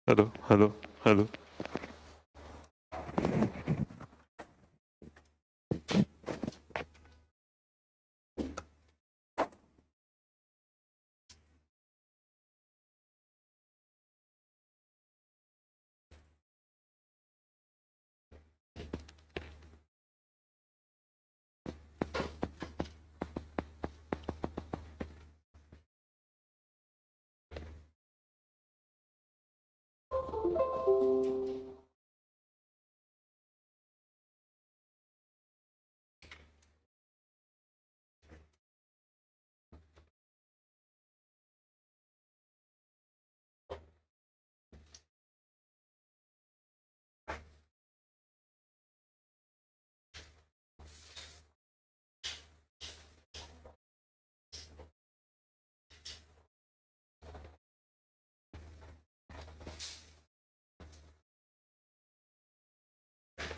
Hello, hello, hello.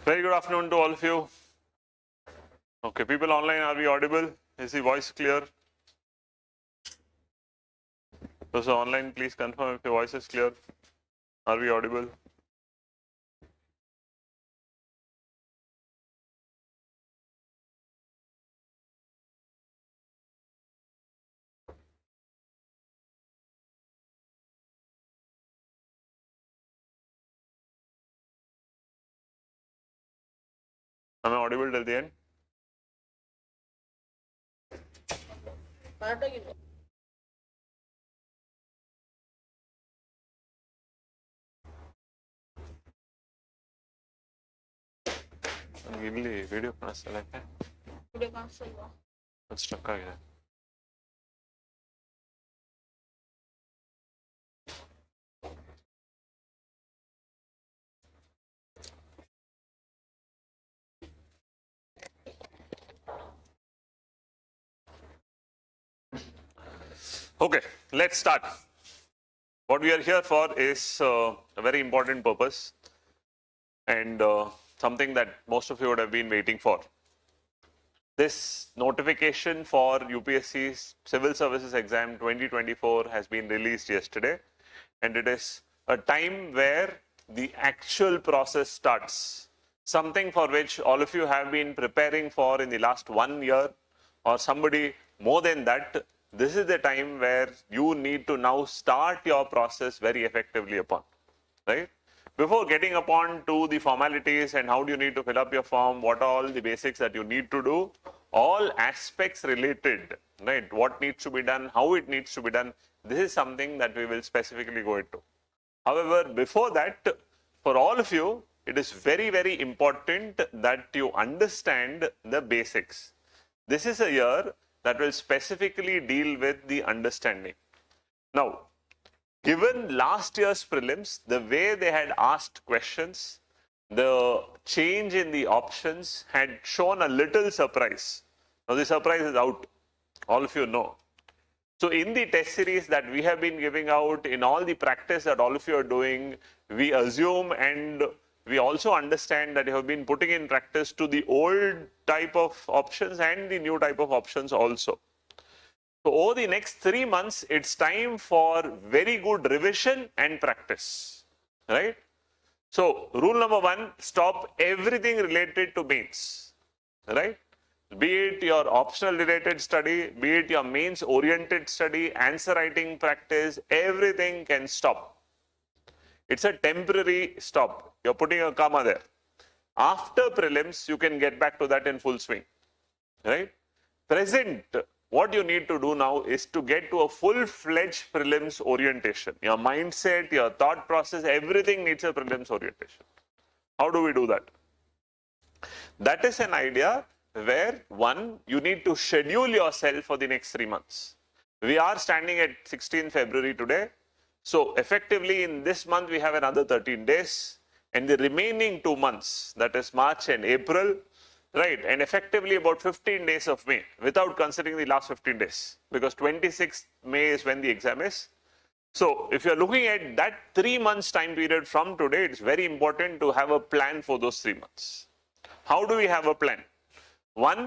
Very good afternoon to all of you. Okay, people online, are we audible? Is the voice clear? Those online, please confirm if your voice is clear. Are we audible? Am I audible till the end? ಇಲ್ಲಿ video ಕಾಣಿಸ್ತಲ್ಲ video ಕಾಣಿಸ್ತಲ್ವಾ ಅದು stuck ಆಗಿದೆ Okay, let's start. What we are here for is a very important purpose and something that most of you would have been waiting for. This notification for UPSC's Civil Services Exam 2024 has been released yesterday, and it is a time where the actual process starts. Something for which all of you have been preparing for in the last 1 year, or somebody more than that. This is the time where you need to now start your process very effectively upon, right? Before getting upon to the formalities and how do you need to fill up your form, what are all the basics that you need to do, all aspects related, right? What needs to be done, how it needs to be done, this is something that we will specifically go into. However, before that, for all of you, it is very, very important that you understand the basics. This is a year that will specifically deal with the understanding. Now, given last year's prelims, the way they had asked questions, the change in the options had shown a little surprise. Now, the surprise is out. All of you know. So, in the test series that we have been giving out, in all the practice that all of you are doing, we assume and we also understand that you have been putting in practice to the old type of options and the new type of options also. So, over the next 3 months, it's time for very good revision and practice, right? So, rule number 1, stop everything related to mains, right? Be it your optional related study, be it your mains oriented study, answer writing practice, everything can stop. It's a temporary stop. You're putting a comma there. After prelims, you can get back to that in full swing, right? Present, what you need to do now is to get to a full-fledged prelims orientation. Your mindset, your thought process, everything needs a prelims orientation. How do we do that? That is an idea where, one, you need to schedule yourself for the next 3 months. We are standing at 16th February today. So, effectively in this month, we have another 13 days. And the remaining 2 months, that is March and April, right, and effectively about 15 days of May, without considering the last 15 days, because 26th May is when the exam is. So, if you're looking at that 3 months time period from today, it's very important to have a plan for those 3 months. How do we have a plan? One,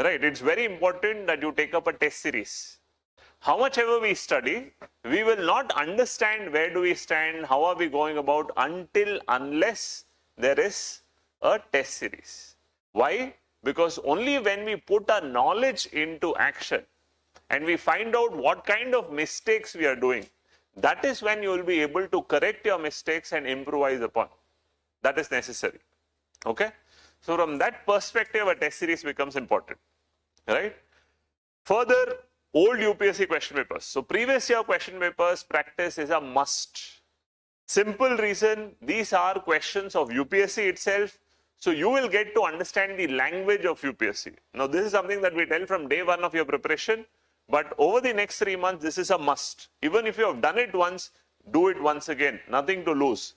right, it's very important that you take up a test series. how much ever we study, we will not understand where do we stand, how are we going about unless there is a test series. Why? Because only when we put our knowledge into action and we find out what kind of mistakes we are doing, that is when you will be able to correct your mistakes and improvise upon. That is necessary. Okay? So from that perspective, a test series becomes important. Right? Further, old UPSC question papers. So previous year question papers practice is a must. Simple reason, these are questions of UPSC itself. So you will get to understand the language of UPSC. Now this is something that we tell from day one of your preparation. But over the next 3 months, this is a must. Even if you have done it once, do it once again. Nothing to lose.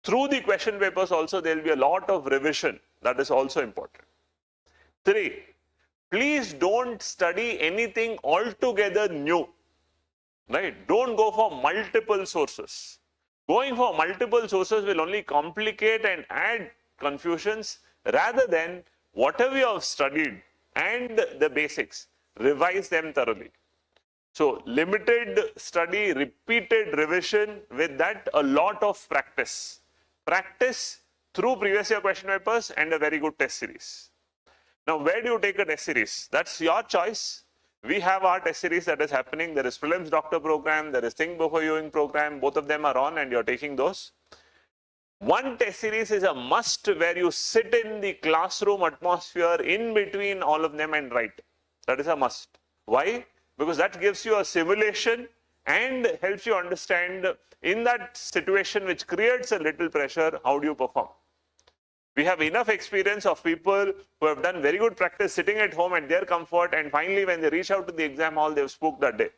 Through the question papers also, there will be a lot of revision. That is also important. 3. Please don't study anything altogether new. Right? Don't go for multiple sources. Going for multiple sources will only complicate and add confusions rather than whatever you have studied and the basics. Revise them thoroughly. So limited study, repeated revision, with that a lot of practice. Practice through previous year question papers and a very good test series. Now where do you take a test series? That's your choice. We have our test series that is happening. There is Prelims Doctor program, there is Think Before Viewing program. Both of them are on and you're taking those. One test series is a must where you sit in the classroom atmosphere in between all of them and write. That is a must. Why? Because that gives you a simulation and helps you understand in that situation which creates a little pressure, how do you perform? We have enough experience of people who have done very good practice sitting at home at their comfort, and finally when they reach out to the exam hall, they've spooked that day.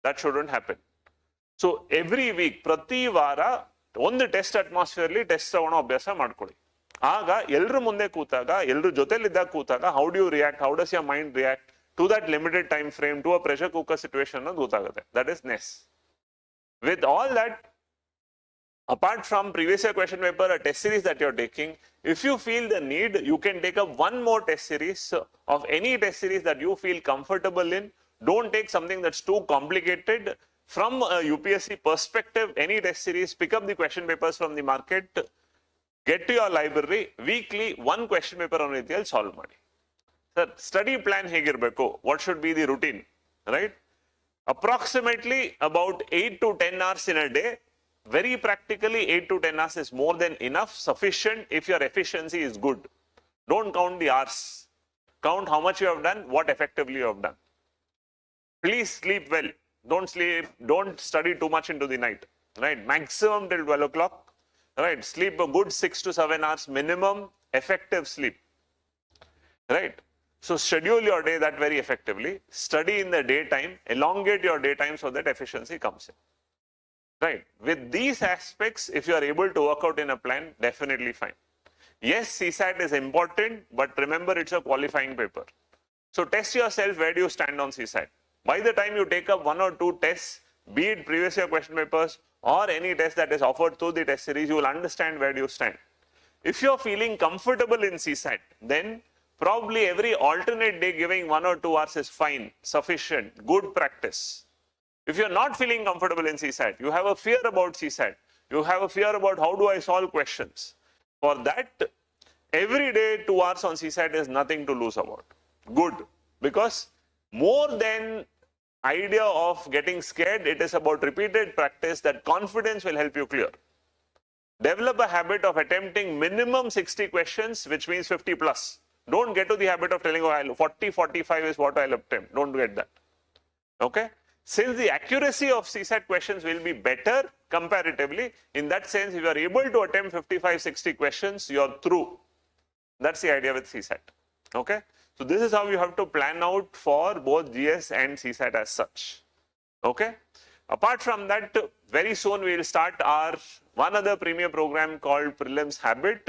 That shouldn't happen. So every week, prati vara, ಒಂದು test ಅಟ್ಮಾಸ್ಫಿಯರ್ಲಿ test ತಗೊಂಡು ಅಭ್ಯಾಸ ಮಾಡ್ಕೊಳ್ಳಿ. ಆಗ ಎಲ್ಲರೂ ಮುಂದೆ ಕೂತಾಗ, ಎಲ್ಲರೂ ಜೊತೆಲಿದ್ದಾಗ ಕೂತಾಗ, how do you react, how does your mind react to that limited time frame, to a pressure cooker situation ಅನ್ನೋದು ಗೊತ್ತಾಗುತ್ತೆ. That is ness. With all that, apart from previous year question paper, a test series that you're taking, if you feel the need, you can take up one more test series of any test series that you feel comfortable in. Don't take something that's too complicated. From a UPSC perspective, any test series, pick up the question papers from the market, get to your library, weekly one question paper on ರೀತಿಯಲ್ಲಿ solve ಮಾಡಿ. Sir, study plan ಹೇಗಿರಬೇಕು? What should be the routine? Right? Approximately about 8 to 10 hours in a day. Very practically 8 to 10 hours is more than enough, sufficient if your efficiency is good. Don't count the hours. Count how much you have done, what effectively you have done. Please sleep well. Don't study too much into the night, right? Maximum till 12 o'clock, right? Sleep a good 6 to 7 hours minimum, effective sleep, right? So schedule your day that very effectively. Study in the daytime, elongate your daytime so that efficiency comes in, right? With these aspects, if you are able to work out in a plan, definitely fine. Yes, CSAT is important, but remember it's a qualifying paper. So test yourself, where do you stand on CSAT? By the time you take up 1 or 2 tests, be it previous year question papers or any test that is offered through the test series, you will understand where do you stand. If you're feeling comfortable in CSAT, then probably every alternate day giving 1 or 2 hours is fine, sufficient, good practice. If you're not feeling comfortable in CSAT, you have a fear about CSAT, you have a fear about how do I solve questions. For that, every day 2 hours on CSAT is nothing to lose about. Good. Because more than idea of getting scared, it is about repeated practice that confidence will help you clear. Develop a habit of attempting minimum 60 questions, which means 50 plus. Don't get to the habit of telling, oh, 40, 45 is what I'll attempt. Don't get that. Okay? Since the accuracy of CSAT questions will be better comparatively, in that sense, if you are able to attempt 55, 60 questions, you're through. That's the idea with CSAT. Okay? So this is how you have to plan out for both GS and CSAT as such. Okay? Apart from that, very soon we will start our one other premier program called Prelims Habit.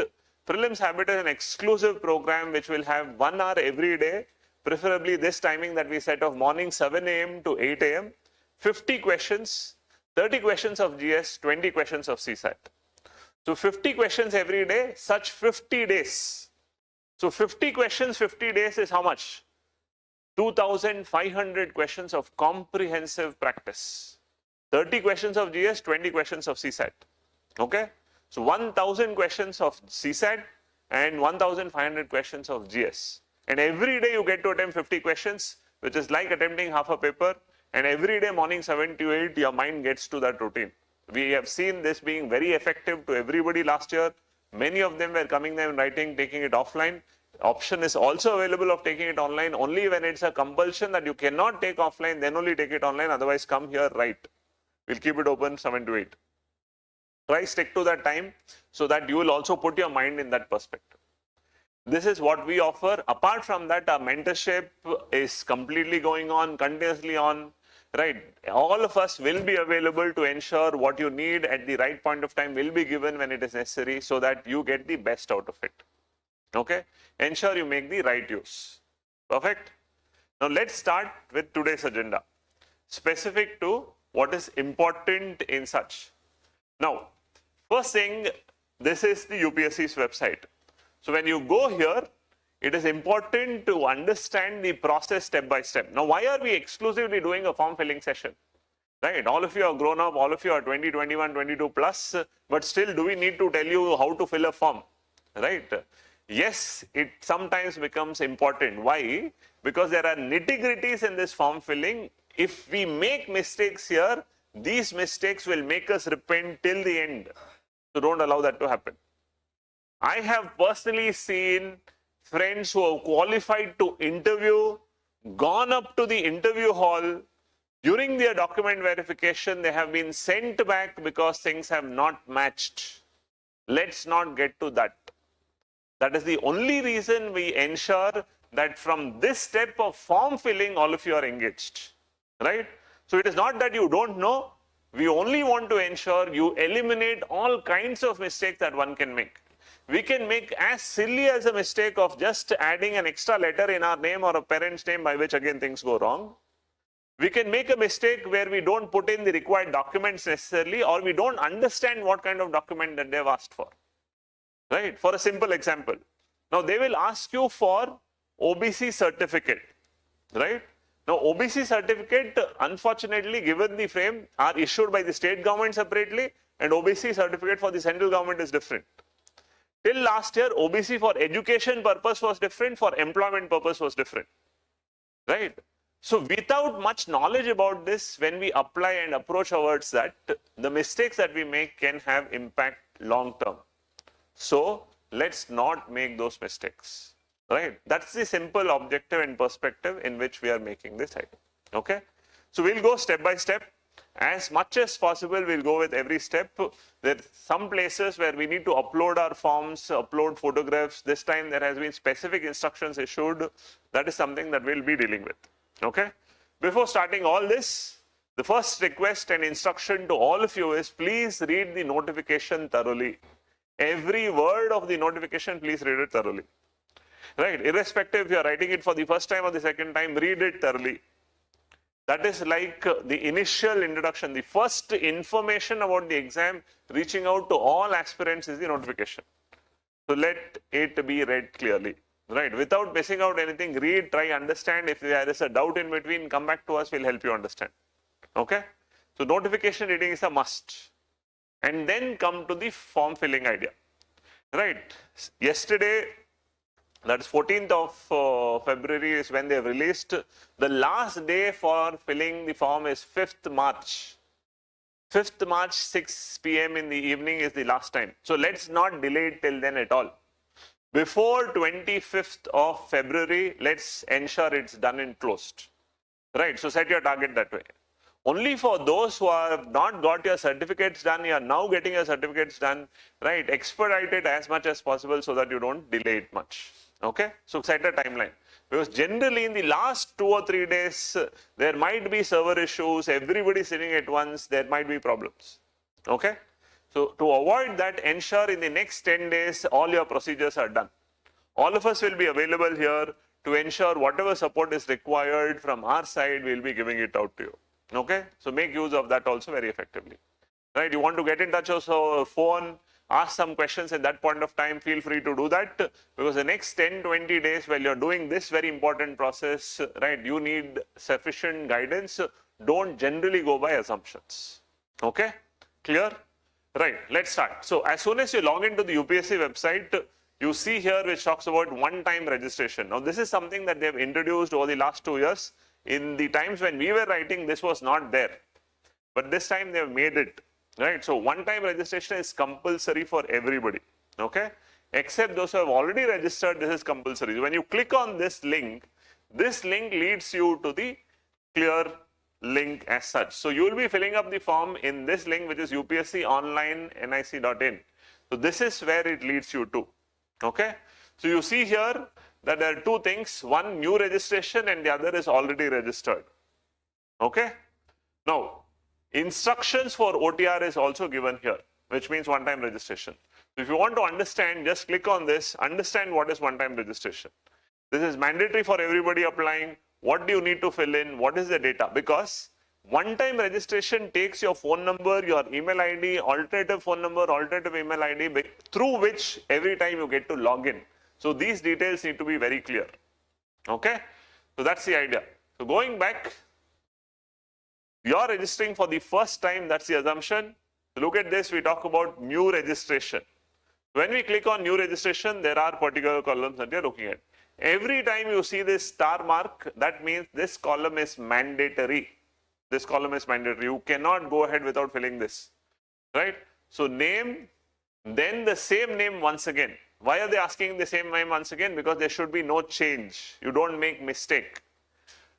Prelims Habit is an exclusive program which will have 1 hour every day, preferably this timing that we set of morning 7 a.m. to 8 a.m. 50 questions, 30 questions of GS, 20 questions of CSAT. So 50 questions every day, such 50 days. So 50 questions, 50 days is how much? 2,500 questions of comprehensive practice. 30 questions of GS, 20 questions of CSAT. Okay? So 1,000 questions of CSAT and 1,500 questions of GS. And every day you get to attempt 50 questions, which is like attempting half a paper. And every day morning 7 to 8, your mind gets to that routine. We have seen this being very effective to everybody last year. Many of them were coming there and writing, taking it offline. Option is also available of taking it online. Only when it's a compulsion that you cannot take offline, then only take it online. Otherwise, come here, write. We'll keep it open 7 to 8. Try stick to that time so that you will also put your mind in that perspective. This is what we offer. Apart from that, our mentorship is completely going on, continuously on. Right. All of us will be available to ensure what you need at the right point of time will be given when it is necessary so that you get the best out of it. Okay. Ensure you make the right use. Perfect. Now let's start with today's agenda, specific to what is important in such. Now, first thing, this is the UPSC's website. So when you go here, it is important to understand the process step by step. Now, why are we exclusively doing a form filling session? Right? All of you are grown up, all of you are 20, 21, 22 plus, but still do we need to tell you how to fill a form? Right? Yes, it sometimes becomes important. Why? Because there are nitty-gritties in this form filling. If we make mistakes here, these mistakes will make us repent till the end. So don't allow that to happen. I have personally seen friends who have qualified to interview, gone up to the interview hall. During their document verification, they have been sent back because things have not matched. Let's not get to that. That is the only reason we ensure that from this step of form filling, all of you are engaged. Right? So it is not that you don't know. We only want to ensure you eliminate all kinds of mistakes that one can make. We can make as silly as a mistake of just adding an extra letter in our name or a parent's name, by which again things go wrong. We can make a mistake where we don't put in the required documents necessarily, or we don't understand what kind of document that they've asked for. Right? For a simple example. Now they will ask you for OBC certificate. Right? Now OBC certificate, unfortunately, given the frame, are issued by the state government separately, and OBC certificate for the central government is different. Till last year, OBC for education purpose was different, for employment purpose was different. Right? So without much knowledge about this, when we apply and approach towards that, the mistakes that we make can have impact long term. So let's not make those mistakes. Right? That's the simple objective and perspective in which we are making this item. Okay? So we'll go step by step. As much as possible, we'll go with every step. There are some places where we need to upload our forms, upload photographs. This time there has been specific instructions issued. That is something that we'll be dealing with. Okay? Before starting all this, the first request and instruction to all of you is please read the notification thoroughly. Every word of the notification, please read it thoroughly. Right? Irrespective if you are writing it for the first time or the second time, read it thoroughly. That is like the initial introduction. The first information about the exam reaching out to all aspirants is the notification. So let it be read clearly. Right? Without missing out anything, read, try, understand. If there is a doubt in between, come back to us, we'll help you understand. Okay? So notification reading is a must. And then come to the form filling idea. Right? Yesterday, that is 14th of February is when they have released. The last day for filling the form is 5th March. 5th March, 6 p.m. in the evening is the last time. So let's not delay it till then at all. Before 25th of February, let's ensure it's done and closed. Right, so set your target that way. Only for those who have not got your certificates done, you are now getting your certificates done, right, expedite it as much as possible so that you don't delay it much. Okay, so set a timeline. Because generally in the last 2 or 3 days, there might be server issues, everybody sitting at once, there might be problems. Okay, so to avoid that, ensure in the next 10 days, all your procedures are done. All of us will be available here to ensure whatever support is required from our side, we'll be giving it out to you. Okay, so make use of that also very effectively. Right, you want to get in touch with our phone, ask some questions at that point of time, feel free to do that, because the next 10-20 days while you're doing this very important process, right, you need sufficient guidance. Don't generally go by assumptions. Okay, clear? Right, let's start. So as soon as you log into the UPSC website, you see here which talks about one-time registration. Now this is something that they've introduced over the last 2 years. In the times when we were writing, this was not there, but this time they've made it. Right, so one-time registration is compulsory for everybody, okay? Except those who have already registered, this is compulsory. When you click on this link leads you to the clear link as such. So you will be filling up the form in this link, which is upsconline.nic.in. So this is where it leads you to, okay? So you see here that there are two things, one new registration and the other is already registered, okay? Now, instructions for OTR is also given here, which means one-time registration. So if you want to understand, just click on this, understand what is one-time registration. This is mandatory for everybody applying. What do you need to fill in? What is the data? Because one-time registration takes your phone number, your email ID, alternative phone number, alternative email ID, through which every time you get to log in. So these details need to be very clear. Okay? So that's the idea. So going back, you're registering for the first time, that's the assumption. Look at this, we talk about new registration. When we click on new registration, there are particular columns that you're looking at. Every time you see this star mark, that means this column is mandatory. This column is mandatory. You cannot go ahead without filling this, right? So name, then the same name once again. Why are they asking the same name once again? Because there should be no change. You don't make mistake.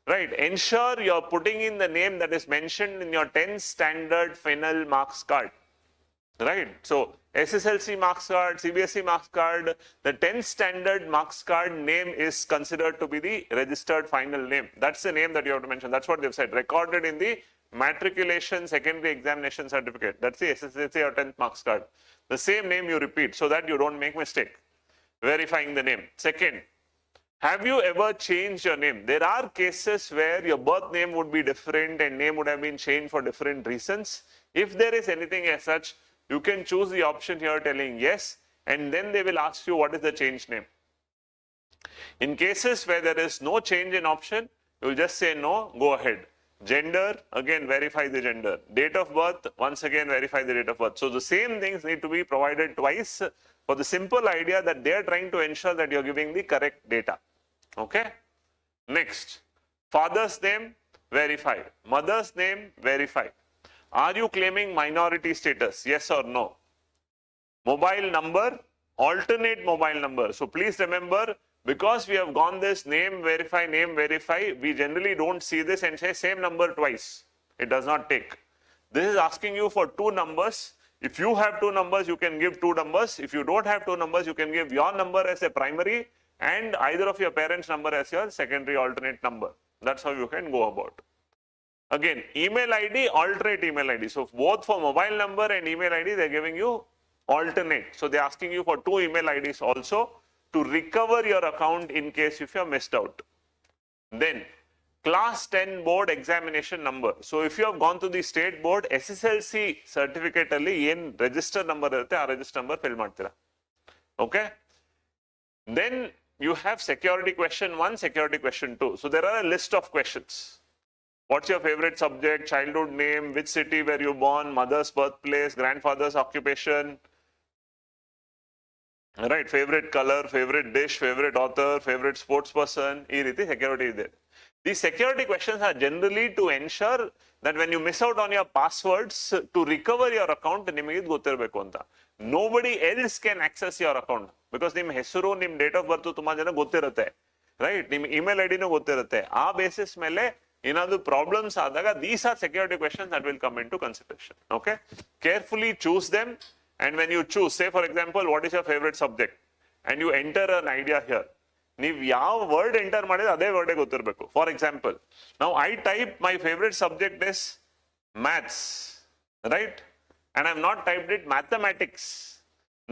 Right, ensure you're putting in the name that is mentioned in your 10th standard final marks card. Right, so SSLC marks card, CBSE marks card, the 10th standard marks card name is considered to be the registered final name. That's the name that you have to mention. That's what they've said. Recorded in the matriculation secondary examination certificate. That's the SSLC or 10th marks card. The same name you repeat so that you don't make mistake. Verifying the name. Second, have you ever changed your name? There are cases where your birth name would be different and name would have been changed for different reasons. If there is anything as such, you can choose the option here telling yes, and then they will ask you what is the change name. In cases where there is no change in option, you will just say no, go ahead. Gender, again verify the gender. Date of birth, once again verify the date of birth. So the same things need to be provided twice for the simple idea that they are trying to ensure that you are giving the correct data. Okay, next, father's name, verify. Mother's name, verify. Are you claiming minority status? Yes or no? Mobile number, alternate mobile number. So please remember, because we have gone this name, verify, we generally don't see this and say same number twice. It does not take. This is asking you for two numbers. If you have two numbers, you can give two numbers. If you don't have two numbers, you can give your number as a primary and either of your parents' number as your secondary alternate number. That's how you can go about. Again, email ID, alternate email ID. So both for mobile number and email ID, they're giving you alternate. So they're asking you for two email IDs also to recover your account in case if you're missed out. Then, class 10 board examination number. So if you have gone to the state board, SSLC certificate alli yen register number irutte, aa register number fill ಮಾಡ್ತೀರಾ. Okay? Then you have security question 1, security question 2. So there are a list of questions. What's your favorite subject, childhood name, which city were you born, mother's birthplace, grandfather's occupation, right, favorite color, favorite dish, favorite author, favorite sports person, ee riti security is there. These security questions are generally to ensure that when you miss out on your passwords, to recover your account, nimage ಗೊತ್ತಿರಬೇಕು ಅಂತ. Nobody else can access your account because ನಿಮ್ಮ ಹೆಸರು, ನಿಮ್ಮ date of ಬರ್ತ್ ತುಂಬಾ ಜನ ಗೊತ್ತಿರುತ್ತೆ, right, ನಿಮ್ಮ email ಐಡಿನೂ ಗೊತ್ತಿರುತ್ತೆ. ಆ ಬೇಸಿಸ್ ಮೇಲೆ ಏನಾದ್ರು ಪ್ರಾಬ್ಲಮ್ಸ್ ಆದಾಗ these are security questions that will come into consideration. Okay, carefully choose them, and when you choose, say for example, what is your favorite subject, and you enter an idea here. ನೀವು ಯಾವ word enter ಮಾಡಿದ್ರೆ ಅದೇ ವರ್ಡೇ ಗೊತ್ತಿರಬೇಕು. For example, ನಾವು I type my favourite subject is maths, right, and I have not typed it mathematics.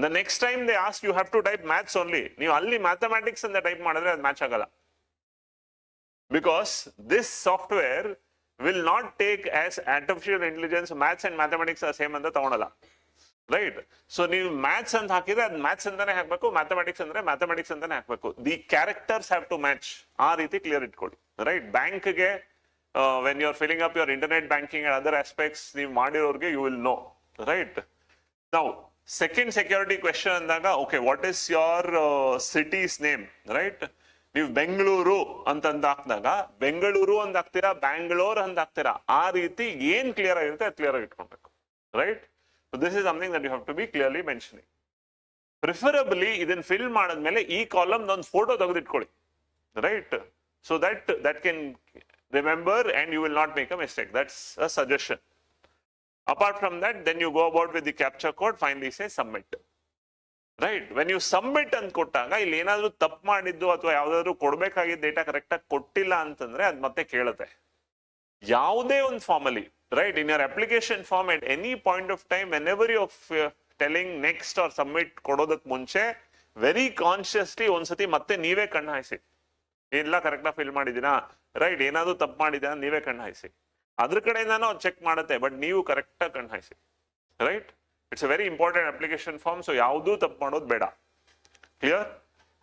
The next time they ask, you have to type maths only. ನೀವು ಅಲ್ಲಿ mathematics ಅಂತ type ಮಾಡಿದ್ರೆ ಅದು match ಆಗಲ್ಲ. Because this software will not take as artificial intelligence, maths and mathematics are same ಅಂತ ತಗೊಳಲ್ಲ. Right. So ನೀವು maths ಅಂತ ಹಾಕಿದ್ರೆ ಅದು ಮ್ಯಾಥ್ಸ್ ಅಂತಾನೆ ಹಾಕ್ಬೇಕು, ಮ್ಯಾಥಮೆಟಿಕ್ಸ್ ಅಂದ್ರೆ ಮ್ಯಾಥಮೆಟಿಕ್ಸ್ ಅಂತಾನೆ ಹಾಕ್ಬೇಕು. The characters have to match. ಆ ರೀತಿ ಕ್ಲಿಯರ್ ಇಟ್ಕೊಳ್ಳಿ. ರೈಟ್. ಬ್ಯಾಂಕ್ಗೆ when you are filling up your internet banking and other aspects ನೀವು ಮಾಡಿರೋರಿಗೆ ಯು ವಿಲ್ ನೋ. ರೈಟ್. ನಾವು ಸೆಕೆಂಡ್ ಸೆಕ್ಯೂರಿಟಿ ಕ್ವೆಶನ್ ಅಂದಾಗ, okay, what is your city's name? Right. ನೀವು ಬೆಂಗಳೂರು ಅಂತಂದ ಹಾಕಿದಾಗ ಬೆಂಗಳೂರು ಅಂತ ಹಾಕ್ತೀರಾ, ಬ್ಯಾಂಗ್ಳೂರ್ ಅಂತ ಹಾಕ್ತೀರಾ, ಆ ರೀತಿ ಏನ್ ಕ್ಲಿಯರ್ ಆಗಿರುತ್ತೆ ಅದು ಕ್ಲಿಯರ್ ಆಗಿ ಇಟ್ಕೊಳ್ಬೇಕು. Right. So this is something that you have to be clearly mentioning. Preferably ಇದನ್ನ ಫಿಲ್ ಮಾಡಿದ್ಮೇಲೆ ಈ ಕಾಲಮ್ ಒಂದು ಫೋಟೋ ತೆಗೆದಿಟ್ಕೊಳ್ಳಿ. Right. So that can remember and you will not make a mistake. That's a suggestion. Apart from that, then you go about with the captcha code, finally say submit. Right. When you submit ಅಂತ ಕೊಟ್ಟಾಗ ಇಲ್ಲಿ ಏನಾದ್ರು ತಪ್ಪು ಮಾಡಿದ್ದು ಅಥವಾ ಯಾವ್ದಾದ್ರು ಕೊಡ್ಬೇಕಾಗಿದ್ದ data correct ಆಗಿ ಕೊಟ್ಟಿಲ್ಲ ಅಂತಂದ್ರೆ ಅದು ಮತ್ತೆ ಕೇಳುತ್ತೆ. ಯಾವುದೇ ಒಂದು ಫಾರ್ಮ್ ಅಲ್ಲಿ, right, in your application form at any point of time, whenever you're telling next or submit ಕೊಡೋದಕ್ಕೆ ಮುಂಚೆ ವೆರಿ ಕಾನ್ಶಿಯಸ್ಲಿ ಒಂದ್ಸತಿ ಮತ್ತೆ ನೀವೇ ಕಣ್ಣು ಹಾಯಿಸಿ, ಎಲ್ಲ ಕರೆಕ್ಟಾಗಿ ಫಿಲ್ ಮಾಡಿದೀನಾ, ರೈಟ್, ಏನಾದ್ರು ತಪ್ಪು ಮಾಡಿದೀನಾ ನೀವೇ ಕಣ್ಣು ಹಾಯಿಸಿ. ಅದ್ರ ಕಡೆಯಿಂದಾನು ಚೆಕ್ ಮಾಡುತ್ತೆ, ಬಟ್ ನೀವು ಕರೆಕ್ಟಾಗಿ ಕಣ್ಣು ಹಾಯಿಸಿ. Right. It's a very important application form. So ಯಾವುದೂ ತಪ್ಪು ಮಾಡೋದು ಬೇಡ. Clear?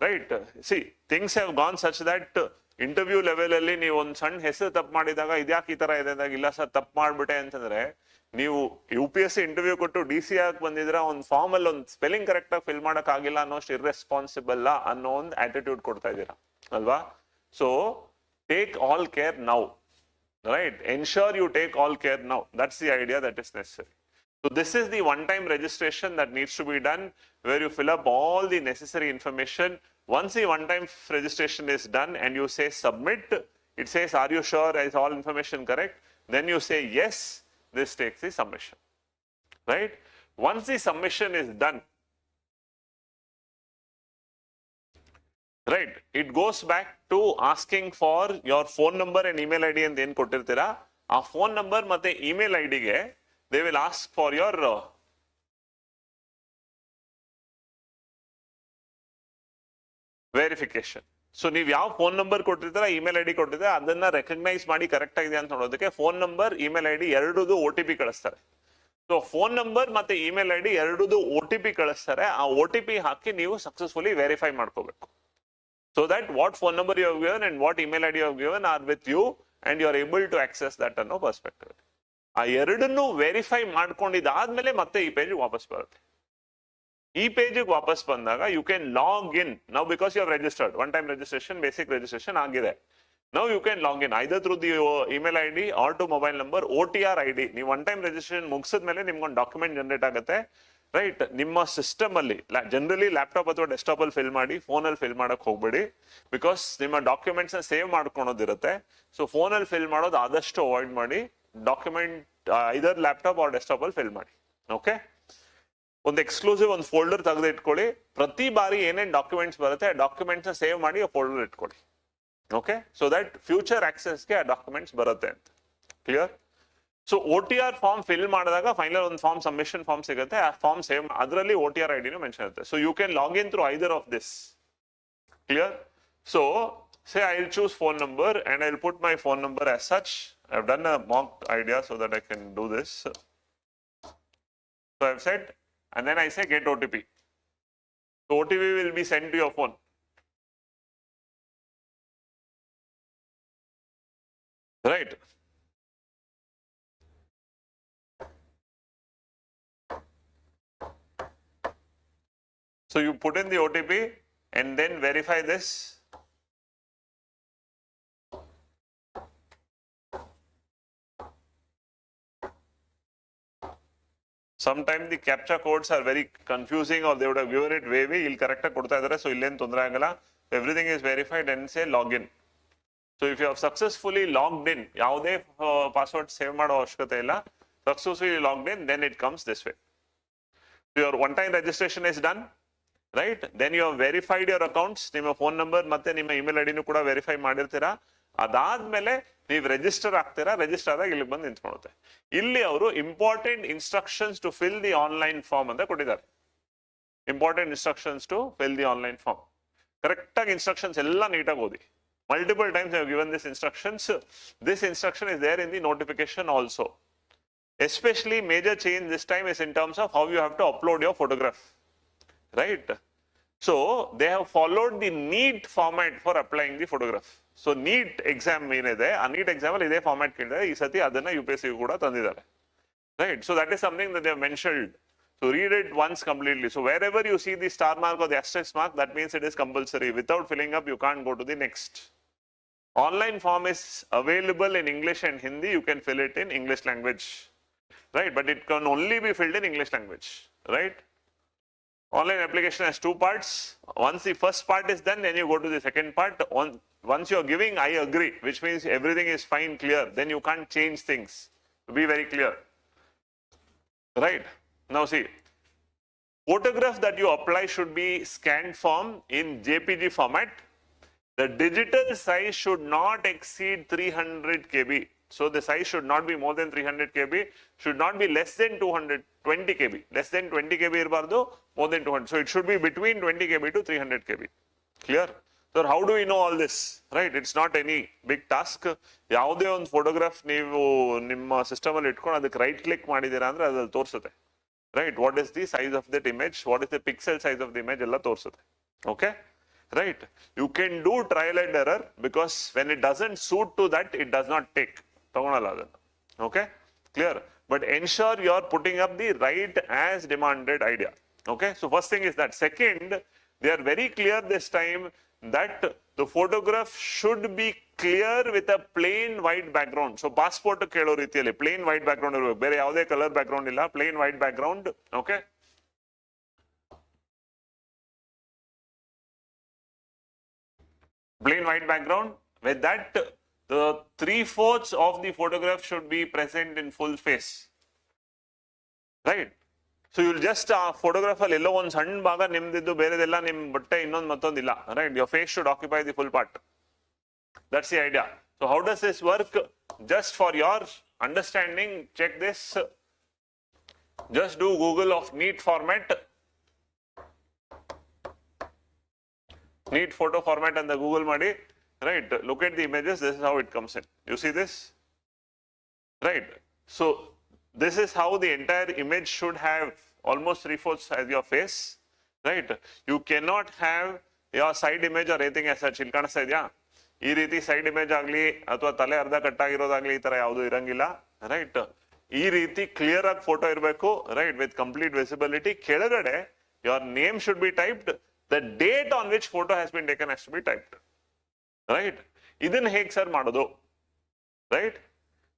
Right. See, things have gone such that interview level ಅಲ್ಲಿ ನೀವು ಒಂದ್ ಸಣ್ಣ ಹೆಸರು ತಪ್ಪು ಮಾಡಿದಾಗ ಇದ್ಯಾಕೆ ಈ ತರ ಇದೆ ಅಂದಾಗ, ಇಲ್ಲ ಸರ್ ತಪ್ಪು ಮಾಡ್ಬಿಟ್ಟೆ ಅಂತಂದ್ರೆ, ನೀವು UPSC ಇಂಟರ್ವ್ಯೂ ಕೊಟ್ಟು DC ಆಗಿ ಬಂದಿದ್ರ ಒಂದು ಫಾರ್ಮ್ ಅಲ್ಲಿ ಒಂದು ಸ್ಪೆಲ್ಲಿಂಗ್ ಕರೆಕ್ಟ್ ಆಗಿ ಫಿಲ್ ಮಾಡಕ್ ಆಗಿಲ್ಲ ಅನ್ನೋಷ್ಟು ಇರ್ರೆಸ್ಪಾನ್ಸಿಬಲ್ ಅನ್ನೋ ಒಂದು ಆಟಿಟ್ಯೂಡ್ ಕೊಡ್ತಾ ಇದ್ದೀರಾ ಅಲ್ವಾ? So take all care now. Right. Ensure you take all care now. That's the idea that is necessary. So this is the one-time registration that needs to be done, where you fill up all the necessary information. Once the one-time registration is done and you say submit, it says, are you sure, is all information correct? Then you say yes, this takes the submission. Right? Once the submission is done, right, it goes back to asking for your phone number and email ID and then kottirtira. Aa phone number matte email ID ge they will ask for your verification. So ನೀವು ಯಾವ phone number ಕೊಟ್ಟಿರ್ತೀರ, email ID ಕೊಟ್ಟಿದ್ರೆ ಅದನ್ನ recognise ಮಾಡಿ correct ಆಗಿದೆ ಅಂತ ನೋಡೋದಕ್ಕೆ phone number, email ID ಎರಡೂದು OTP ಕಳಿಸ್ತಾರೆ. ಸೊ ಫೋನ್ ನಂಬರ್ ಮತ್ತೆ ಇಮೇಲ್ ID ಎರಡೂದು OTP ಕಳಿಸ್ತಾರೆ. ಆ OTP ಹಾಕಿ ನೀವು ಸಕ್ಸಸ್ಫುಲಿ ವೆರಿಫೈ ಮಾಡ್ಕೋಬೇಕು. So that what phone number you have given and what email ID you have given are with you and you are able to access that ಅನ್ನೋ perspective. ಆ ಎರಡನ್ನು verify ಮಾಡ್ಕೊಂಡಿದ್ದಾದ್ಮೇಲೆ ಮತ್ತೆ ಈ ಪೇಜ್ ವಾಪಸ್ ಬರುತ್ತೆ. ಈ ಪೇಜ್ ವಾಪಸ್ ಬಂದಾಗ you can log in now, because you have registered. One time registration, basic registration ಆಗಿದೆ. Now you can log in either through the email ID or to mobile number. OTR ID, ನೀವು one time registration ಮುಗಿಸಿದ್ಮೇಲೆ ನಿಮ್ಗೊಂದು document generate ಆಗುತ್ತೆ. Right. ನಿಮ್ಮ system ಅಲ್ಲಿ generally laptop ಅಥವಾ desktop ಅಲ್ಲಿ fill ಮಾಡಿ, ಫೋನ್ ಅಲ್ಲಿ ಫಿಲ್ ಮಾಡಕ್ ಹೋಗ್ಬೇಡಿ, ಬಿಕಾಸ್ ನಿಮ್ಮ ಡಾಕ್ಯುಮೆಂಟ್ಸ್ ಸೇವ್ ಮಾಡ್ಕೊಳೋದಿರುತ್ತೆ. ಸೊ ಫೋನ್ ಅಲ್ಲಿ ಫಿಲ್ ಮಾಡೋದು ಆದಷ್ಟು ಅವಾಯ್ಡ್ ಮಾಡಿ. ಡಾಕ್ಯುಮೆಂಟ್ ಐದರ್ ಲ್ಯಾಪ್ಟಾಪ್ ಆರ್ ಡೆಸ್ಕ್ಟಾಪ್ ಅಲ್ಲಿ ಫಿಲ್ ಮಾಡಿ. ಓಕೆ. ಒಂದು ಎಕ್ಸ್ಕ್ಲೂಸಿವ್ ಒಂದು ಫೋಲ್ಡರ್ ತೆಗೆದು ಇಟ್ಕೊಳ್ಳಿ. ಪ್ರತಿ ಬಾರಿ ಏನೇನ್ ಡಾಕ್ಯುಮೆಂಟ್ಸ್ ಬರುತ್ತೆ ಆ ಡಾಕ್ಯುಮೆಂಟ್ಸ್ ಸೇವ್ ಮಾಡಿ ಆ ಫೋಲ್ಡರ್ ಇಟ್ಕೊಳ್ಳಿ. ಓಕೆ. ಸೊ ದಟ್ ಫ್ಯೂಚರ್ ಆಕ್ಸೆಸ್ಗೆ ಆ ಡಾಕ್ಯುಮೆಂಟ್ಸ್ ಬರುತ್ತೆ ಅಂತ. Clear? So OTR form fill ಮಾಡಿದಾಗ ಫೈನಲ್ ಒಂದು ಫಾರ್ಮ್ ಸಬ್ಮಿಷನ್ ಫಾರ್ಮ್ ಸಿಗುತ್ತೆ. ಆ ಫಾರ್ಮ್ ಸೇವ್, ಅದರಲ್ಲಿ OTR ID ಮೆನ್ಷನ್ ಇರುತ್ತೆ. So you can log in through either of this. Clear? So say I will choose phone number and I will put my phone number as such. I have done a mock idea so that I can do this. So I have said, and then I say get OTP. So OTP will be sent to your phone. Right. So you put in the OTP and then verify this. Sometimes the captcha codes are very confusing or they would have given it way. You'll correct ಕೊಡ್ತಾ ಇದ್ದಾರೆ. So ಇಲ್ಲೇನು ತೊಂದರೆ ಆಗಲ್ಲ. Everything is verified and say login. So if you have successfully logged in, ಯಾವುದೇ password save ಮಾಡೋ ಅವಶ್ಯಕತೆ ಇಲ್ಲ. Successfully logged in, then it comes this way. So your one-time registration is done, right? Then you have verified your accounts. ನಿಮ್ಮ phone number ಮತ್ತೆ ನಿಮ್ಮ email ಐಡಿನೂ ಕೂಡ verify ಮಾಡಿರ್ತೀರಾ. ಅದಾದ್ಮೇಲೆ ನೀವು ರಿಜಿಸ್ಟರ್ ಆಗ್ತೀರಾ. ರಿಜಿಸ್ಟರ್ ಆದಾಗ ಇಲ್ಲಿ ಬಂದು ನಿಂತ್ಕೊಳ್ಳುತ್ತೆ. ಇಲ್ಲಿ ಅವರು important instructions to fill the online form ಅಂತ ಕೊಟ್ಟಿದ್ದಾರೆ. Important instructions to fill the online form. Correct ಆಗಿ ಇನ್ಸ್ಟ್ರಕ್ಷನ್ಸ್ ಎಲ್ಲ ನೀಟಾಗಿ ಓದಿ. Multiple times I have given this instructions. This instruction is there in the notification also. Especially major change this time is in terms of how you have to upload your photograph, right? So they have followed the NEET format for applying the photograph. So NEET exam ಏನಿದೆ ಆ NEET exam ಅಲ್ಲಿ ಇದೇ format ಕೇಳಿದ್ರೆ ಈ ಸತಿ ಅದನ್ನ UPSC ಕೂಡ ತಂದಿದ್ದಾರೆ, right? So that is something that they have mentioned. So read it once completely. So wherever you see the star mark or the asterisk mark, that means it is compulsory. Without filling up, you can't go to the next. Online form is available in English and Hindi. You can fill it in English language, right? But it can only be filled in English language, right? Online application has two parts. Once the first part is done, then you go to the second part. Once you are giving I agree, which means everything is fine, clear, then you can't change things. Be very clear, right? Now see, photograph that you apply should be scanned form in JPG format. The digital size should not exceed 300 KB. So the size should not be more than 300 KB, should not be less than 220 KB. Less than 20 KB irbardu, more than 200. So it should be between 20 KB to 300 KB. Clear? So how do we know all this? Right? It's not any big task. ಯಾವುದೇ ಒಂದು photograph ನೀವು ನಿಮ್ಮ system ಅಲ್ಲಿ ಇಟ್ಕೊಂಡು ಅದಕ್ಕೆ right click ಮಾಡಿದೀರಾ ಅಂದ್ರೆ ಅದ್ರಲ್ಲಿ ತೋರಿಸುತ್ತೆ, right? What is the size of that image? What is the pixel size of the image? ಎಲ್ಲ ತೋರಿಸುತ್ತೆ. Okay? Right? You can do trial and error because when it doesn't suit to that, it does not take. ತಗೊಳಲ್ಲ ಅದನ್ನು. Okay? Clear? But ensure you are putting up the right as demanded idea. Okay? So first thing is that. Second, they are very clear this time that the photograph should be clear with a plain white background. So passport ಕೇಳೋ ರೀತಿಯಲ್ಲಿ plain white background ಇರಬೇಕು, ಬೇರೆ ಯಾವುದೇ colour background ಇಲ್ಲ, plain white background. Okay? Plain white background. With that, the 3/4 of the photograph should be present in full face, right? So you'll just photograph ಅಲ್ಲಿ ಎಲ್ಲೋ ಒಂದು ಸಣ್ಣ ಭಾಗ ನಿಮ್ದಿದ್ದು, ಬೇರೆದೆಲ್ಲ ನಿಮ್ ಬಟ್ಟೆ ಇನ್ನೊಂದು ಮತ್ತೊಂದಿಲ್ಲ, right? Your face should occupy the full part. That's the idea. So how does this work? Just for your understanding, check this. Just do Google of NEET format, NEET photo format and the Google ಮಾಡಿ, right? Look at the images. This is how it comes in. You see this, right? So this is how the entire image should have almost 3/4 as your face, right? You cannot have your side image or anything as such. ಇಲ್ಲಿ ಕಾಣಿಸ್ತಾ ಇದೆಯಾ? ಈ ರೀತಿ side image ಆಗಲಿ ಅಥವಾ ತಲೆ ಅರ್ಧ ಕಟ್ಟಾಗಿರೋದಾಗ್ಲಿ ಈ ತರ ಯಾವುದು ಇರಂಗಿಲ್ಲ, ರೈಟ್? ಈ ರೀತಿ ಕ್ಲಿಯರ್ ಆಗಿ ಫೋಟೋ ಇರಬೇಕು, ರೈಟ್? With complete visibility. ಕೆಳಗಡೆ your name should be typed, the date on which photo has been taken has to be typed, right? ಇದನ್ನ ಹೇಗೆ ಸರ್ ಮಾಡೋದು, right?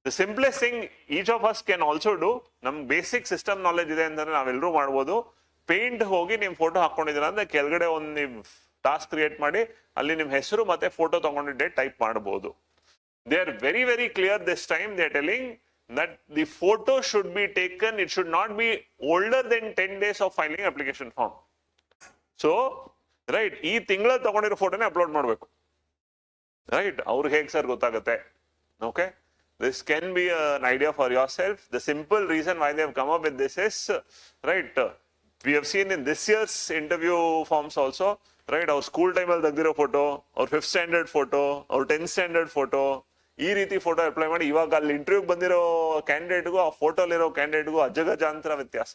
The simplest thing each of us can also do, ನಮ್ basic system knowledge ಇದೆ ಅಂತಂದ್ರೆ ನಾವೆಲ್ಲರೂ ಮಾಡ್ಬೋದು. Paint ಹೋಗಿ ನಿಮ್ ಫೋಟೋ ಹಾಕೊಂಡಿದ್ದೀರಾ ಅಂದ್ರೆ ಕೆಳಗಡೆ ಒಂದು ನೀವು ಟಾಸ್ಕ್ ಕ್ರಿಯೇಟ್ ಮಾಡಿ ಅಲ್ಲಿ ನಿಮ್ ಹೆಸರು ಮತ್ತೆ ಫೋಟೋ ತಗೊಂಡಿದ್ದೆ ಟೈಪ್ ಮಾಡಬಹುದು. They are very, very clear this time. They are telling that the photo should be taken, it should not be older than 10 days of filing application form. So, right, ಈ ತಿಂಗಳ ತಗೊಂಡಿರೋ ಫೋಟೋನೇ upload ಮಾಡಬೇಕು, right? ಅವ್ರಿಗೆ ಹೇಗೆ sir ಗೊತ್ತಾಗುತ್ತೆ? Okay, this can be an idea for yourself. The simple reason why they have come up with this is, right, we have seen in this year's interview forms also, right, our school time ಅಲ್ಲಿ ತೆಗೆದಿರೋ photo, ಅವ್ರ 5th standard photo, ಅವ್ರ 10th standard photo, ಈ ರೀತಿ photo apply ಮಾಡಿ ಇವಾಗ ಅಲ್ಲಿ interview ಬಂದಿರೋ ಕ್ಯಾಂಡಿಡೇಟ್ಗೂ ಆ ಫೋಟೋಲಿರೋ ಕ್ಯಾಂಡಿಡೇಟ್ಗೂ ಅಜಗಜಾಂತರ ವ್ಯತ್ಯಾಸ.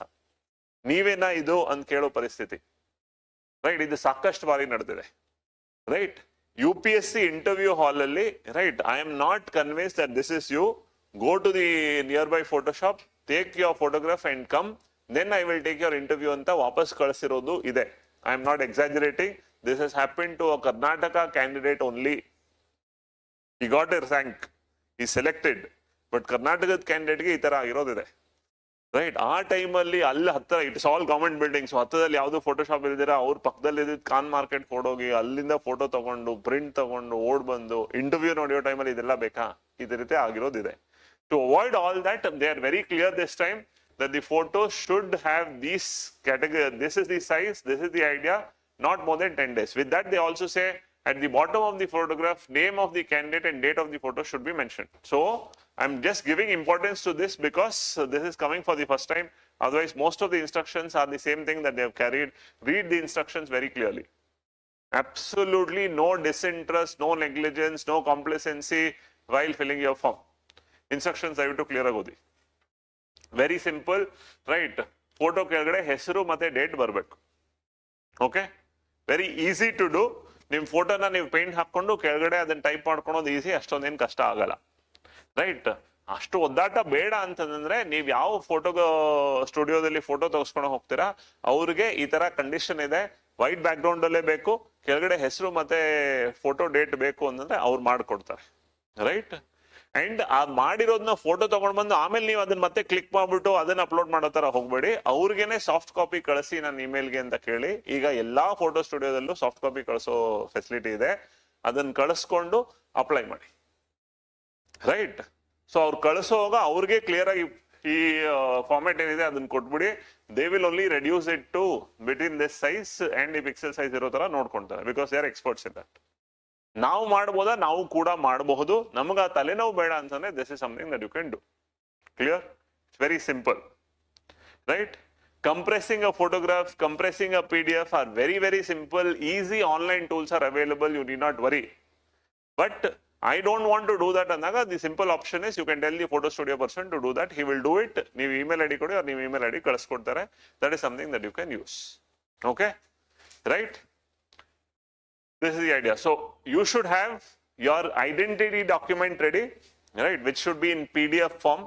ನೀವೇನಾ ಇದು ಅಂತ ಕೇಳೋ ಪರಿಸ್ಥಿತಿ, ರೈಟ್? ಇದು ಸಾಕಷ್ಟು ಬಾರಿ ನಡೆದಿದೆ, ರೈಟ್? UPSC interview hall ಅಲ್ಲಿ, right? I am not convinced that this is you. Go to the nearby Photoshop, take your photograph and come. Then I will take your interview ಅಂತ ವಾಪಸ್ ಕಳಿಸಿರೋದು ಇದೆ. I am not exaggerating. This has happened to a Karnataka candidate only. He got a rank. He selected. But Karnataka candidate ಗೆ ಈ ತರ ಆಗಿರೋದಿದೆ, right? ಆ ಟೈಮಲ್ಲಿ ಅಲ್ಲಿ ಹತ್ತಿರ ಇಟ್ಸ್ ಆಲ್ ಗವರ್ಮೆಂಟ್ ಬಿಲ್ಡಿಂಗ್ಸ್, ಹತ್ತದಲ್ಲಿ ಯಾವ್ದು ಫೋಟೋಶಾಪ್ ಇಲ್ದಿರ ಅವ್ರ ಪಕ್ಕದಲ್ಲಿ ಇದ್ದಿದ್ದು ಕಾನ್ ಮಾರ್ಕೆಟ್ ಹೋಗಿ ಅಲ್ಲಿಂದ ಫೋಟೋ ತಗೊಂಡು ಪ್ರಿಂಟ್ ತಗೊಂಡು ಓಡ್ ಬಂದು ಇಂಟರ್ವ್ಯೂ ನೋಡಿಯೋ ಟೈಮಲ್ಲಿ ಇದೆಲ್ಲ ಬೇಕಾ? ಇದೇ ರೀತಿ ಆಗಿರೋದಿದೆ. To avoid all that, they are very clear this time that the photo should have these category. This is the size, this is the idea, not more than 10 days. With that, they also say at the bottom of the photograph, name of the candidate and date of the photo should be mentioned. So I'm just giving importance to this because this is coming for the first time. Otherwise, most of the instructions are the same thing that they have carried. Read the instructions very clearly. Absolutely no disinterest, no negligence, no complacency while filling your form. Instructions I have to clear agodi. Very simple, right. Photo ಕೆಳಗಡೆ ಹೆಸರು ಮತ್ತೆ date ಬರಬೇಕು. Okay, very easy to do. ನಿಮ್ ಫೋಟೋನ ನೀವು paint ಹಾಕೊಂಡು ಕೆಳಗಡೆ ಅದನ್ನ ಟೈಪ್ ಮಾಡ್ಕೊಳೋದು ಈಸಿ, ಅಷ್ಟೊಂದೇನು ಕಷ್ಟ ಆಗಲ್ಲ, ರೈಟ್. ಅಷ್ಟು ಒದ್ದಾಟ ಬೇಡ ಅಂತಂದ್ರೆ ನೀವು ಯಾವ ಫೋಟೋ ಸ್ಟುಡಿಯೋದಲ್ಲಿ ಫೋಟೋ ತೆಗೆಸ್ಕೊಂಡು ಹೋಗ್ತೀರಾ ಅವ್ರಿಗೆ ಈ ತರ ಕಂಡೀಷನ್ ಇದೆ, ವೈಟ್ ಬ್ಯಾಕ್ ಗ್ರೌಂಡ್ ಅಲ್ಲೇ ಬೇಕು, ಕೆಳಗಡೆ ಹೆಸರು ಮತ್ತೆ ಫೋಟೋ ಡೇಟ್ ಬೇಕು ಅಂತಂದ್ರೆ ಅವ್ರು ಮಾಡ್ಕೊಡ್ತಾರೆ, ರೈಟ್. ಅಂಡ್ ಆ ಮಾಡಿರೋದನ್ನ ಫೋಟೋ ತಗೊಂಡ್ ಬಂದು ಆಮೇಲೆ ನೀವು ಅದನ್ನ ಮತ್ತೆ ಕ್ಲಿಕ್ ಮಾಡ್ಬಿಟ್ಟು ಅದನ್ನ ಅಪ್ಲೋಡ್ ಮಾಡೋ ತರ ಹೋಗ್ಬೇಡಿ. ಅವ್ರಿಗೇನೆ ಸಾಫ್ಟ್ ಕಾಪಿ ಕಳಿಸಿ ನನ್ನ ಇಮೇಲ್ಗೆ ಅಂತ ಕೇಳಿ. ಈಗ ಎಲ್ಲಾ ಫೋಟೋ ಸ್ಟುಡಿಯೋದಲ್ಲೂ ಸಾಫ್ಟ್ ಕಾಪಿ ಕಳಿಸೋ ಫೆಸಿಲಿಟಿ ಇದೆ, ಅದನ್ನ ಕಳಿಸ್ಕೊಂಡು ಅಪ್ಲೈ ಮಾಡಿ, ರೈಟ್. ಸೊ ಅವ್ರು ಕಳಿಸೋವಾಗ ಅವ್ರಿಗೆ ಕ್ಲಿಯರ್ ಆಗಿ ಈ ಫಾರ್ಮೆಟ್ ಏನಿದೆ ಅದನ್ನ ಕೊಟ್ಬಿಡಿ. They will only reduce it to between this size and ಈ ಪಿಕ್ಸೆಲ್ ಸೈಜ್ ಇರೋ ತರ ನೋಡ್ಕೊಂತಾರೆ, because they are experts in that. ನಾವು ಮಾಡ್ಬೋದಾ? ನಾವು ಕೂಡ ಮಾಡಬಹುದು. ನಮಗ ಆ ತಲೆನೋವು ಬೇಡ ಅಂತಂದ್ರೆ this is something that you can do. Clear? It's very simple, right. Compressing a photograph, compressing a PDF are very, very simple. Easy online tools are available. You need not worry. But I don't want to do that annaga, the simple option is you can tell the photo studio person to do that. He will do it. ನೀವು email ID ಕೊಡಿ, or ನೀವು email ID ಕಳಿಸ್ಕೊಡ್ತಾರೆ. That is something that you can use. Okay? Right? This is the idea. So you should have your identity document ready, right? Which should be in PDF form.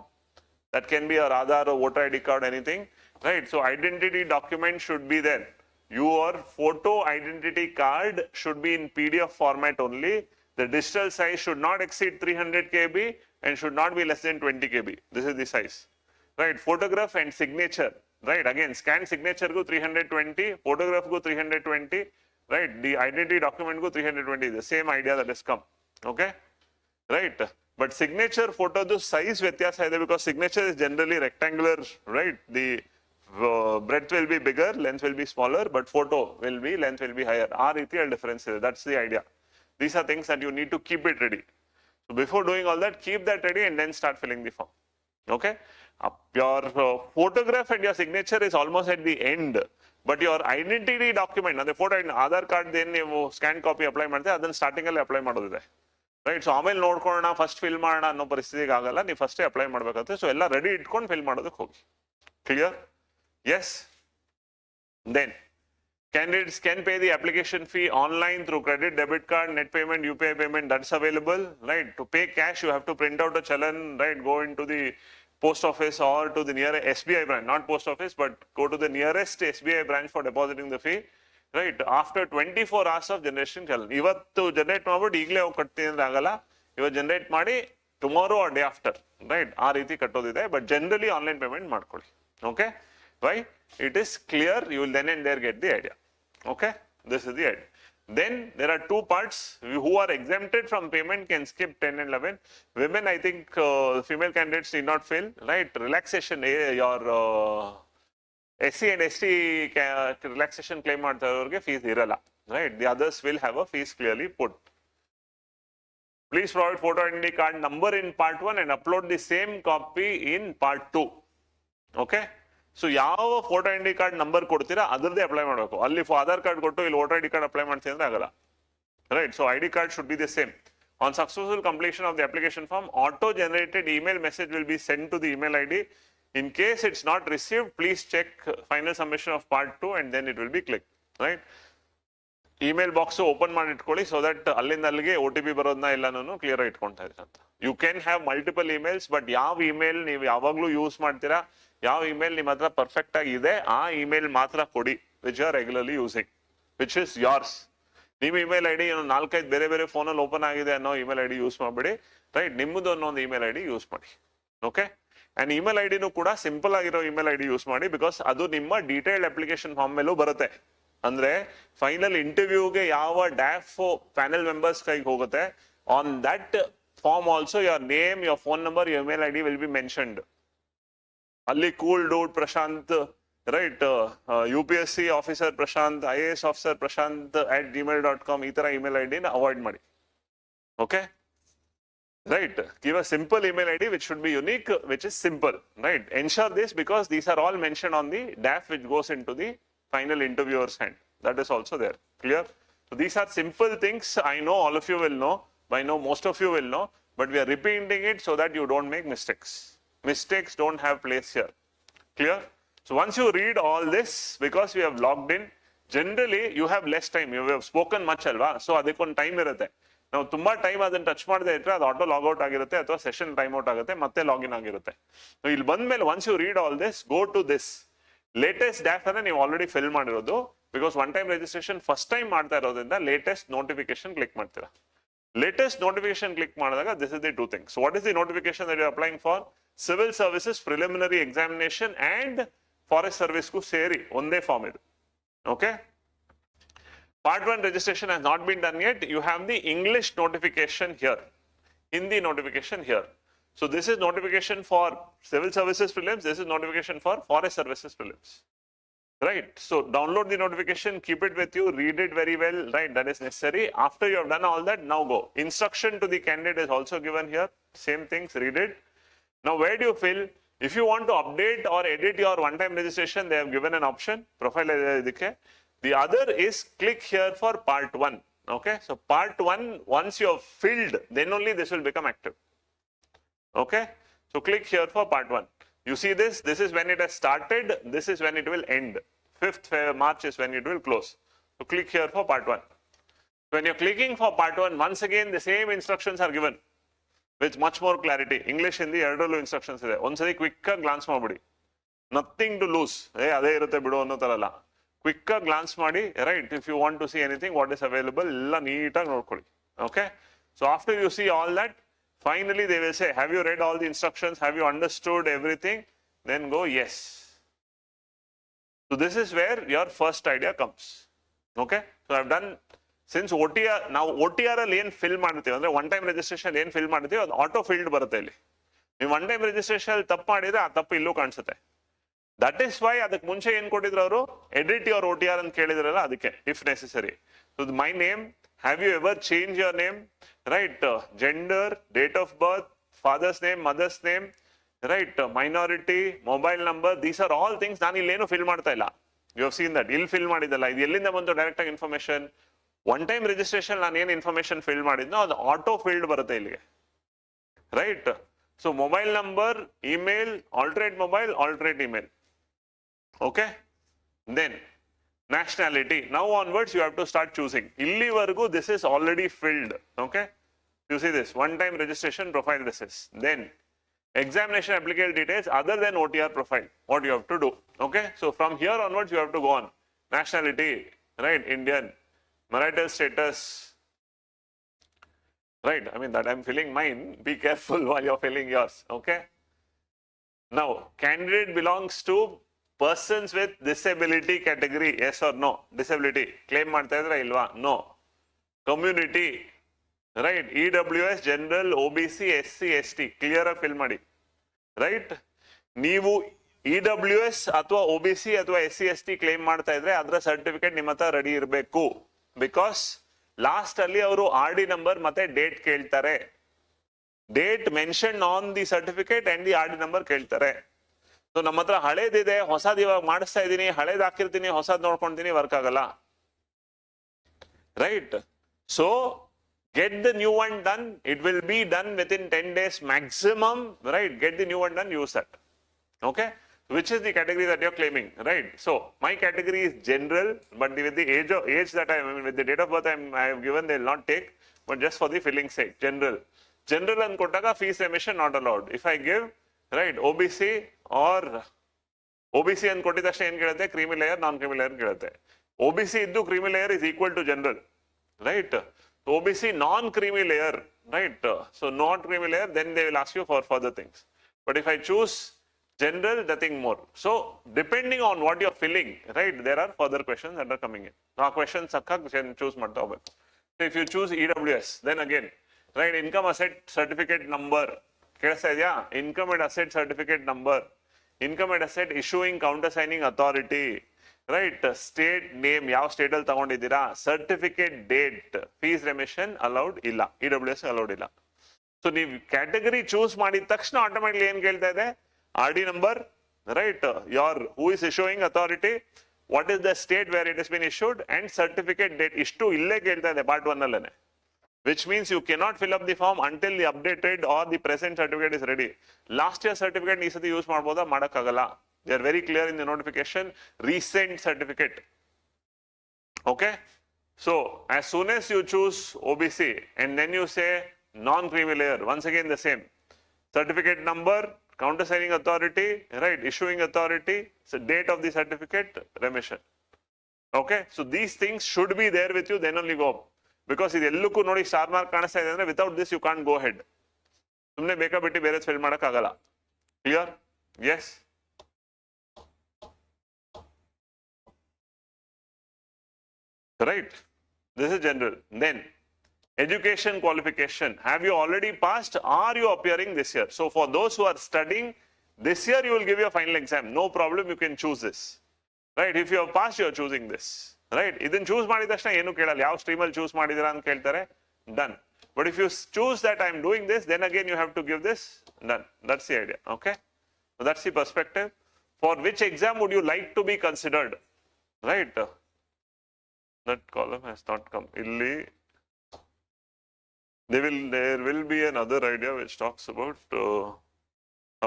That can be your Aadhaar or voter ID card, anything. Right, so identity document should be there. Your photo identity card should be in PDF format only. The digital size should not exceed 300 KB and should not be less than 20 KB. This is the size. Right, photograph and signature. Right, again, scan signature go 320, photograph go 320. Right, the identity document go 320. The same idea that has come. Okay, right. But signature photo the size ವ್ಯತ್ಯಾಸ ಇದೆ, because signature is generally rectangular, right? The breadth will be bigger, length will be smaller, but photo will be, length will be higher. ಆ ರೀತಿಯ difference ಇದೆ. That's the idea. These are things that you need to keep it ready. So before doing all that, keep that ready and then start filling the form. Okay? Your photograph and your signature is almost at the end, but your identity document, the photo and Aadhaar card, then ನೀವು scan copy apply ಮಾಡ್ತೀವಿ, ಅದನ್ನ starting ಅಲ್ಲಿ apply ಮಾಡೋದಿದೆ, right. So ಆಮೇಲೆ ನೋಡ್ಕೊಳ್ಳೋಣ, first fill ಮಾಡೋಣ ಅನ್ನೋ ಪರಿಸ್ಥಿತಿಗೆ ಆಗಲ್ಲ, ನೀವು ಫಸ್ಟೇ ಅಪ್ಲೈ ಮಾಡ್ಬೇಕಾಗುತ್ತೆ. ಸೊ ಎಲ್ಲ ರೆಡಿ ಇಟ್ಕೊಂಡು ಫಿಲ್ ಮಾಡೋದಕ್ಕೆ ಹೋಗಿ. Clear? Yes. Then candidates can pay the application fee online through credit, debit card, net payment, UPI payment. That's available, right? To pay cash, you have to print out a challan, right? Go into the post office or to the nearest SBI branch, not post office, but go to the nearest SBI branch for depositing the fee, right? After 24 hours of generation challan. Ivattu generate ಮಾಡ್ಬಿಟ್ಟು ಈಗಲೇ ಹೋಗಿ ಕಟ್ತೀನಿ ಅಂದ್ರೆ ಆಗಲ್ಲ. ಇವತ್ತು generate ಮಾಡಿ tomorrow or day after, right? ಆ ರೀತಿ ಕಟ್ಟೋದಿದೆ, but generally online payment ಮಾಡ್ಕೊಳ್ಳಿ. Okay? Why? It is clear. You will then and there get the idea. Okay? This is the idea. Then there are two parts. Who are exempted from payment can skip 10 and 11. Women, I think female candidates need not fail, right? Relaxation, your SC and ST relaxation claim ಮಾಡ್ತಾರವ್ರಿಗೆ fees ಇರಲ್ಲ, right? The others will have a fees clearly put. Please provide photo ID card number in part 1 and upload the same copy in part 2. Okay? So ಯಾವ photo ID card number ಕೊಡ್ತೀರಾ ಅದರದ್ದೇ apply ಮಾಡಬೇಕು. ಅಲ್ಲಿ Aadhaar card ಕೊಟ್ಟು ಇಲ್ಲಿ voter ID card apply ಮಾಡ್ತೀನಿ ಅಂದ್ರೆ ಆಗಲ್ಲ, right. So ID card should be the same. On successful completion of the application form, auto generated email message will be send to the email ID. In case it's not received, please check final submission of part 2 and then it will be click, right. Email box open ಮಾಡಿ ಇಟ್ಕೊಳ್ಳಿ, so that ಅಲ್ಲಿಂದ ಅಲ್ಲಿಗೆ OTP ಬರೋದನ್ನ ಎಲ್ಲಾನು clear ಆಗಿ ಇಟ್ಕೊಂತಾ ಇದ್ರೆ ಅಂತ. You can have multiple emails, but ಯಾವ ಇಮೇಲ್ ನೀವು ಯಾವಾಗ್ಲೂ ಯೂಸ್ ಮಾಡ್ತೀರಾ, ಯಾವ ಇಮೇಲ್ ನಿಮ್ಮ ಹತ್ರ ಪರ್ಫೆಕ್ಟ್ ಆಗಿ ಇದೆ ಆ ಇಮೇಲ್ ಮಾತ್ರ ಕೊಡಿ, which are regularly using, which is yours. ನಿಮ್ಮ ಇಮೇಲ್ ಐಡಿ 4-5 ಬೇರೆ ಬೇರೆ ಫೋನಲ್ಲಿ ಓಪನ್ ಆಗಿದೆ ಅನ್ನೋ ಇಮೇಲ್ ಐಡಿ ಯೂಸ್ ಮಾಡಬೇಡಿ, ರೈಟ್. ನಿಮ್ಮದು ಅನ್ನೋ ಇಮೇಲ್ ಐಡಿ ಯೂಸ್ ಮಾಡಿ. ಓಕೆ? ಅಂಡ್ ಇಮೇಲ್ ಐಡಿನೂ ಕೂಡ ಸಿಂಪಲ್ ಆಗಿರೋ ಇಮೇಲ್ ಐಡಿ ಯೂಸ್ ಮಾಡಿ, ಬಿಕಾಸ್ ಅದು ನಿಮ್ಮ ಡೀಟೇಲ್ಡ್ ಅಪ್ಲಿಕೇಶನ್ ಫಾರ್ಮ್ ಮೇಲೂ ಬರುತ್ತೆ. ಅಂದ್ರೆ ಫೈನಲ್ ಇಂಟರ್ವ್ಯೂಗೆ ಯಾವ ಡ್ಯಾಫ್ ಪ್ಯಾನೆಲ್ ಮೆಂಬರ್ಸ್ ಕೈಗೆ ಹೋಗುತ್ತೆ, on that form also your name, your phone number, your email ID will be mentioned. ಅಲ್ಲಿ cool dude Prashant, right, UPSC officer Prashant, IAS officer Prashant @gmail.com ಈ ತರ ಇಮೇಲ್ ಐಡಿನ ಅವಾಯ್ಡ್ ಮಾಡಿ. Okay, right. Give a simple email ID which should be unique, which is simple, right. Ensure this because these are all mention on the DAF which goes into the final interviewer's hand. That is also there. Clear? So these are simple things. I know all of you will know. I know most of you will know, but we are repeating it so that you don't make mistakes. Mistakes don't have place here. Clear? So once you read all this, because you have logged in, generally you have less time. You have spoken much alva, so adikon time irutte. Now tumba time adan touch madade itre adu auto log out agirutte athwa session time out agutte matte login agirutte. So ಇಲ್ಲಿ ಬಂದ್ಮೇಲೆ once you read all this, go to this latest DAF ಅನ್ನು ನೀವು already fill ಮಾಡಿರೋದು, because one time registration first time ಮಾಡ್ತಾ ಇರೋದ್ರಿಂದ latest notification click ಮಾಡ್ತೀರಾ. Latest notification click ಮಾಡಿದಾಗ this is the two things. So what is the notification that you are applying for? Civil services preliminary examination and forest service ku seri onde form idu. Okay, part 1 registration has not been done yet. You have the English notification here, Hindi notification here. So this is notification for civil services prelims, this is notification for forest services prelims, right? So download the notification, keep it with you, read it very well, right? That is necessary. After you have done all that, now go. Instruction to the candidate is also given here, same things, read it. Now where do you fill? If you want to update or edit your one-time registration, they have given an option, profile. The other is click here for part 1. Okay, so part 1, once you have filled, then only this will become active. Okay, so click here for part 1. You see this is when it has started, this is when it will end. 5th March is when it will close. So click here for part 1. When you're clicking for part 1, once again the same instructions are given with much more clarity. English, Hindi, ಎರಡರಲ್ಲೂ instructions ಇದೆ. ಒಂದ್ಸರಿ quick ಆಗಿ glance ಮಾಡ್ಬಿಡಿ. Nothing to lose. ಅದೇ ಇರುತ್ತೆ ಬಿಡು ಅನ್ನೋ ತರ ಅಲ್ಲ. ಕ್ವಿಕ್ ಆಗಿ ಗ್ಲಾನ್ಸ್ ಮಾಡಿ, right? If you want to see anything, what is available, ಎಲ್ಲ ನೀಟಾಗಿ ನೋಡ್ಕೊಳ್ಳಿ. Okay? So after you see all that, finally they will say, have you read all the instructions? Have you understood everything? Then go yes. So this is where your first idea comes. Okay? So I've done. Since OTR, now OTR ಅಲ್ಲಿ ಏನು fill ಮಾಡ್ತೀವಿ ಅಂದ್ರೆ one time registration ಏನು fill ಮಾಡ್ತೀವಿ ಅದು auto filled ಬರುತ್ತೆ ಇಲ್ಲಿ. ನೀವು ಒನ್ ಟೈಮ್ ರಿಜಿಸ್ಟ್ರೇಷನ್ ತಪ್ಪು ಮಾಡಿದ್ರೆ ಆ ತಪ್ಪು ಇಲ್ಲೂ ಕಾಣಿಸುತ್ತೆ. ದಟ್ ಇಸ್ ವೈ ಅದಕ್ಕೆ ಮುಂಚೆ ಏನು ಕೊಟ್ಟಿದ್ರು ಅವರು, ಎಡಿಟ್ ಯುವರ್ OTR ಅಂತ ಕೇಳಿದ್ರಲ್ಲ, ಅದಕ್ಕೆ if necessary. So my name, have you ever change your name, right? Gender, date of birth, father's name, mother's name, right? Minority, mobile number, these are all things ನಾನು ಇಲ್ಲೇನು fill ಮಾಡ್ತಾ ಇಲ್ಲ. You have seen that. ಇಲ್ಲಿ fill ಮಾಡಿದಲ್ಲ, ಇದು ಎಲ್ಲಿಂದ ಬಂತು? Direct ಆಗಿ ಇನ್ಫಾರ್ಮೇಶನ್. ಒನ್ ಟೈಮ್ ರಿಜಿಸ್ಟ್ರೇಷನ್ ನಾನು ಏನು ಇನ್ಫಾರ್ಮೇಶನ್ ಫಿಲ್ ಮಾಡಿದ್ನೋ ಅದು ಆಟೋ ಫಿಲ್ಡ್ ಬರುತ್ತೆ ಇಲ್ಲಿಗೆ, right? So mobile number, email, alternate mobile, alternate email. Okay, then nationality. Now onwards you have to start choosing. Illivargu this is already filled. Okay, you see this one time registration profile, this is. Then examination applicable details other than OTR profile, what you have to do. Okay, so from here onwards you have to go on. Nationality, right? Indian. Marital status, right? I mean that I'm filling mine. Be careful while you're filling yours. Okay, now candidate belongs to persons with disability category, yes or no? Disability claim ಮಾಡ್ತಾ ಇದ್ರಾ ಇಲ್ವಾ? No. Community, right? EWS, general, OBC, SC, ST clear ಆಗಿ fill ಮಾಡಿ, right? ನೀವು EWS ಅಥವಾ OBC ಅಥವಾ SC ST claim ಮಾಡ್ತಾ ಇದ್ರೆ ಅದರ ಸರ್ಟಿಫಿಕೇಟ್ ನಿಮ್ಮ ಹತ್ರ ರೆಡಿ ಇರಬೇಕು. ಬಿಕಾಸ್ ಲಾಸ್ಟ್ ಅಲ್ಲಿ ಅವರು RD ನಂಬರ್ ಮತ್ತೆ ಡೇಟ್ ಕೇಳ್ತಾರೆ. Date mention on the certificate and the RD number ಕೇಳ್ತಾರೆ. ಸೊ ನಮ್ಮ ಹತ್ರ ಹಳೇದಿದೆ, ಹೊಸದ್ ಇವಾಗ ಮಾಡಿಸ್ತಾ ಇದೀನಿ, ಹಳೇದ್ ಹಾಕಿರ್ತೀನಿ, ಹೊಸದ್ ನೋಡ್ಕೊಂತೀನಿ, ವರ್ಕ್ ಆಗಲ್ಲ, right? So get the new one done. It will be done with in 10 days maximum, right? Get the new one done, use that. Okay, which is the category that you're claiming, right? So my category is general, but with the age that I mean, with the date of birth I have given, they will not take, but just for the filling sake, general and kotaga fees remission not allowed. If I give, right, OBC or OBC and kotida stay en kelutte, creamy layer, non creamy layer kelutte. OBC iddu creamy layer is equal to general, right? OBC non creamy layer, right? So not creamy layer, then they will ask you for further things. But if I choose general, nothing more. So depending on what you're filling, right, there are further questions that are coming in. Now questions choose ಮಾಡ್ತಾ ಹೋಗ್ಬೇಕು. So if you choose EWS, then again, right, income asset certificate number ಕೇಳಿಸ್ತಾ ಇದೆಯಾ? income and asset certificate number, income and asset issuing countersigning authority, right? State name, ಯಾವ state ಅಲ್ಲಿ ತಗೊಂಡಿದ್ದೀರಾ, certificate, date, fees remission allowed ಇಲ್ಲ, EWS allowed ಇಲ್ಲ. So ನೀವು category choose ಮಾಡಿದ ತಕ್ಷಣ ಆಟೋಮೆಟಿಕ್ಲಿ ಏನ್ ಕೇಳ್ತಾ ಇದೆ? RD number, right? Your who is issuing authority, what is the state where it has been issued, and certificate date. ಇಷ್ಟು ಇಲ್ಲೇ ಕೇಳ್ತಾ ಇದೆ ಪಾರ್ಟ್ 1 ಅಲ್ಲೇನೆ. which means you cannot fill up the form until the updated or the present certificate is ready. Last year certificate ಈ ಸತಿ use ಮಾಡಬಹುದಾ? ಮಾಡಕ್ಕಾಗಲ್ಲ. They are very clear in the notification. Recent certificate. Okay. So as soon as you choose OBC and then you say non-creamy layer, once again the same. Certificate number, countersigning authority, right? Issuing authority, so date of the certificate, remission. Okay. So these things should be there with you, then only go up. Because ಇದೆಲ್ಲಕ್ಕೂ ನೋಡಿ star mark ಕಾಣಿಸ್ತಾ ಇದೆ ಅಂದ್ರೆ without this you can't go head. ಸುಮ್ಮನೆ ಬೇಕಾ ಬಿಟ್ಟು ಬೇರೆ fill ಮಾಡಕ್ಕಾಗಲ್ಲ. Clear? Yes. Right. This is general. Then education qualification. Have you already passed? Are you appearing this year? So for those who are studying this year, you will give your final exam. No problem. You can choose this. Right. If you have passed, you are choosing this. Right. ಇದನ್ನ choose ಮಾಡಿದ ತಕ್ಷಣ ಏನು ಕೇಳಲ್ಲ. ಯಾವ stream ಅಲ್ಲಿ choose ಮಾಡಿದಿರಾ ಅಂತ ಕೇಳ್ತಾರೆ. Done. But if you choose that I am doing this, then again you have to give this. Done. That's the idea. Okay. So that's the perspective. For which exam would you like to be considered? Right. That column has not come. Illi there will be another idea which talks about.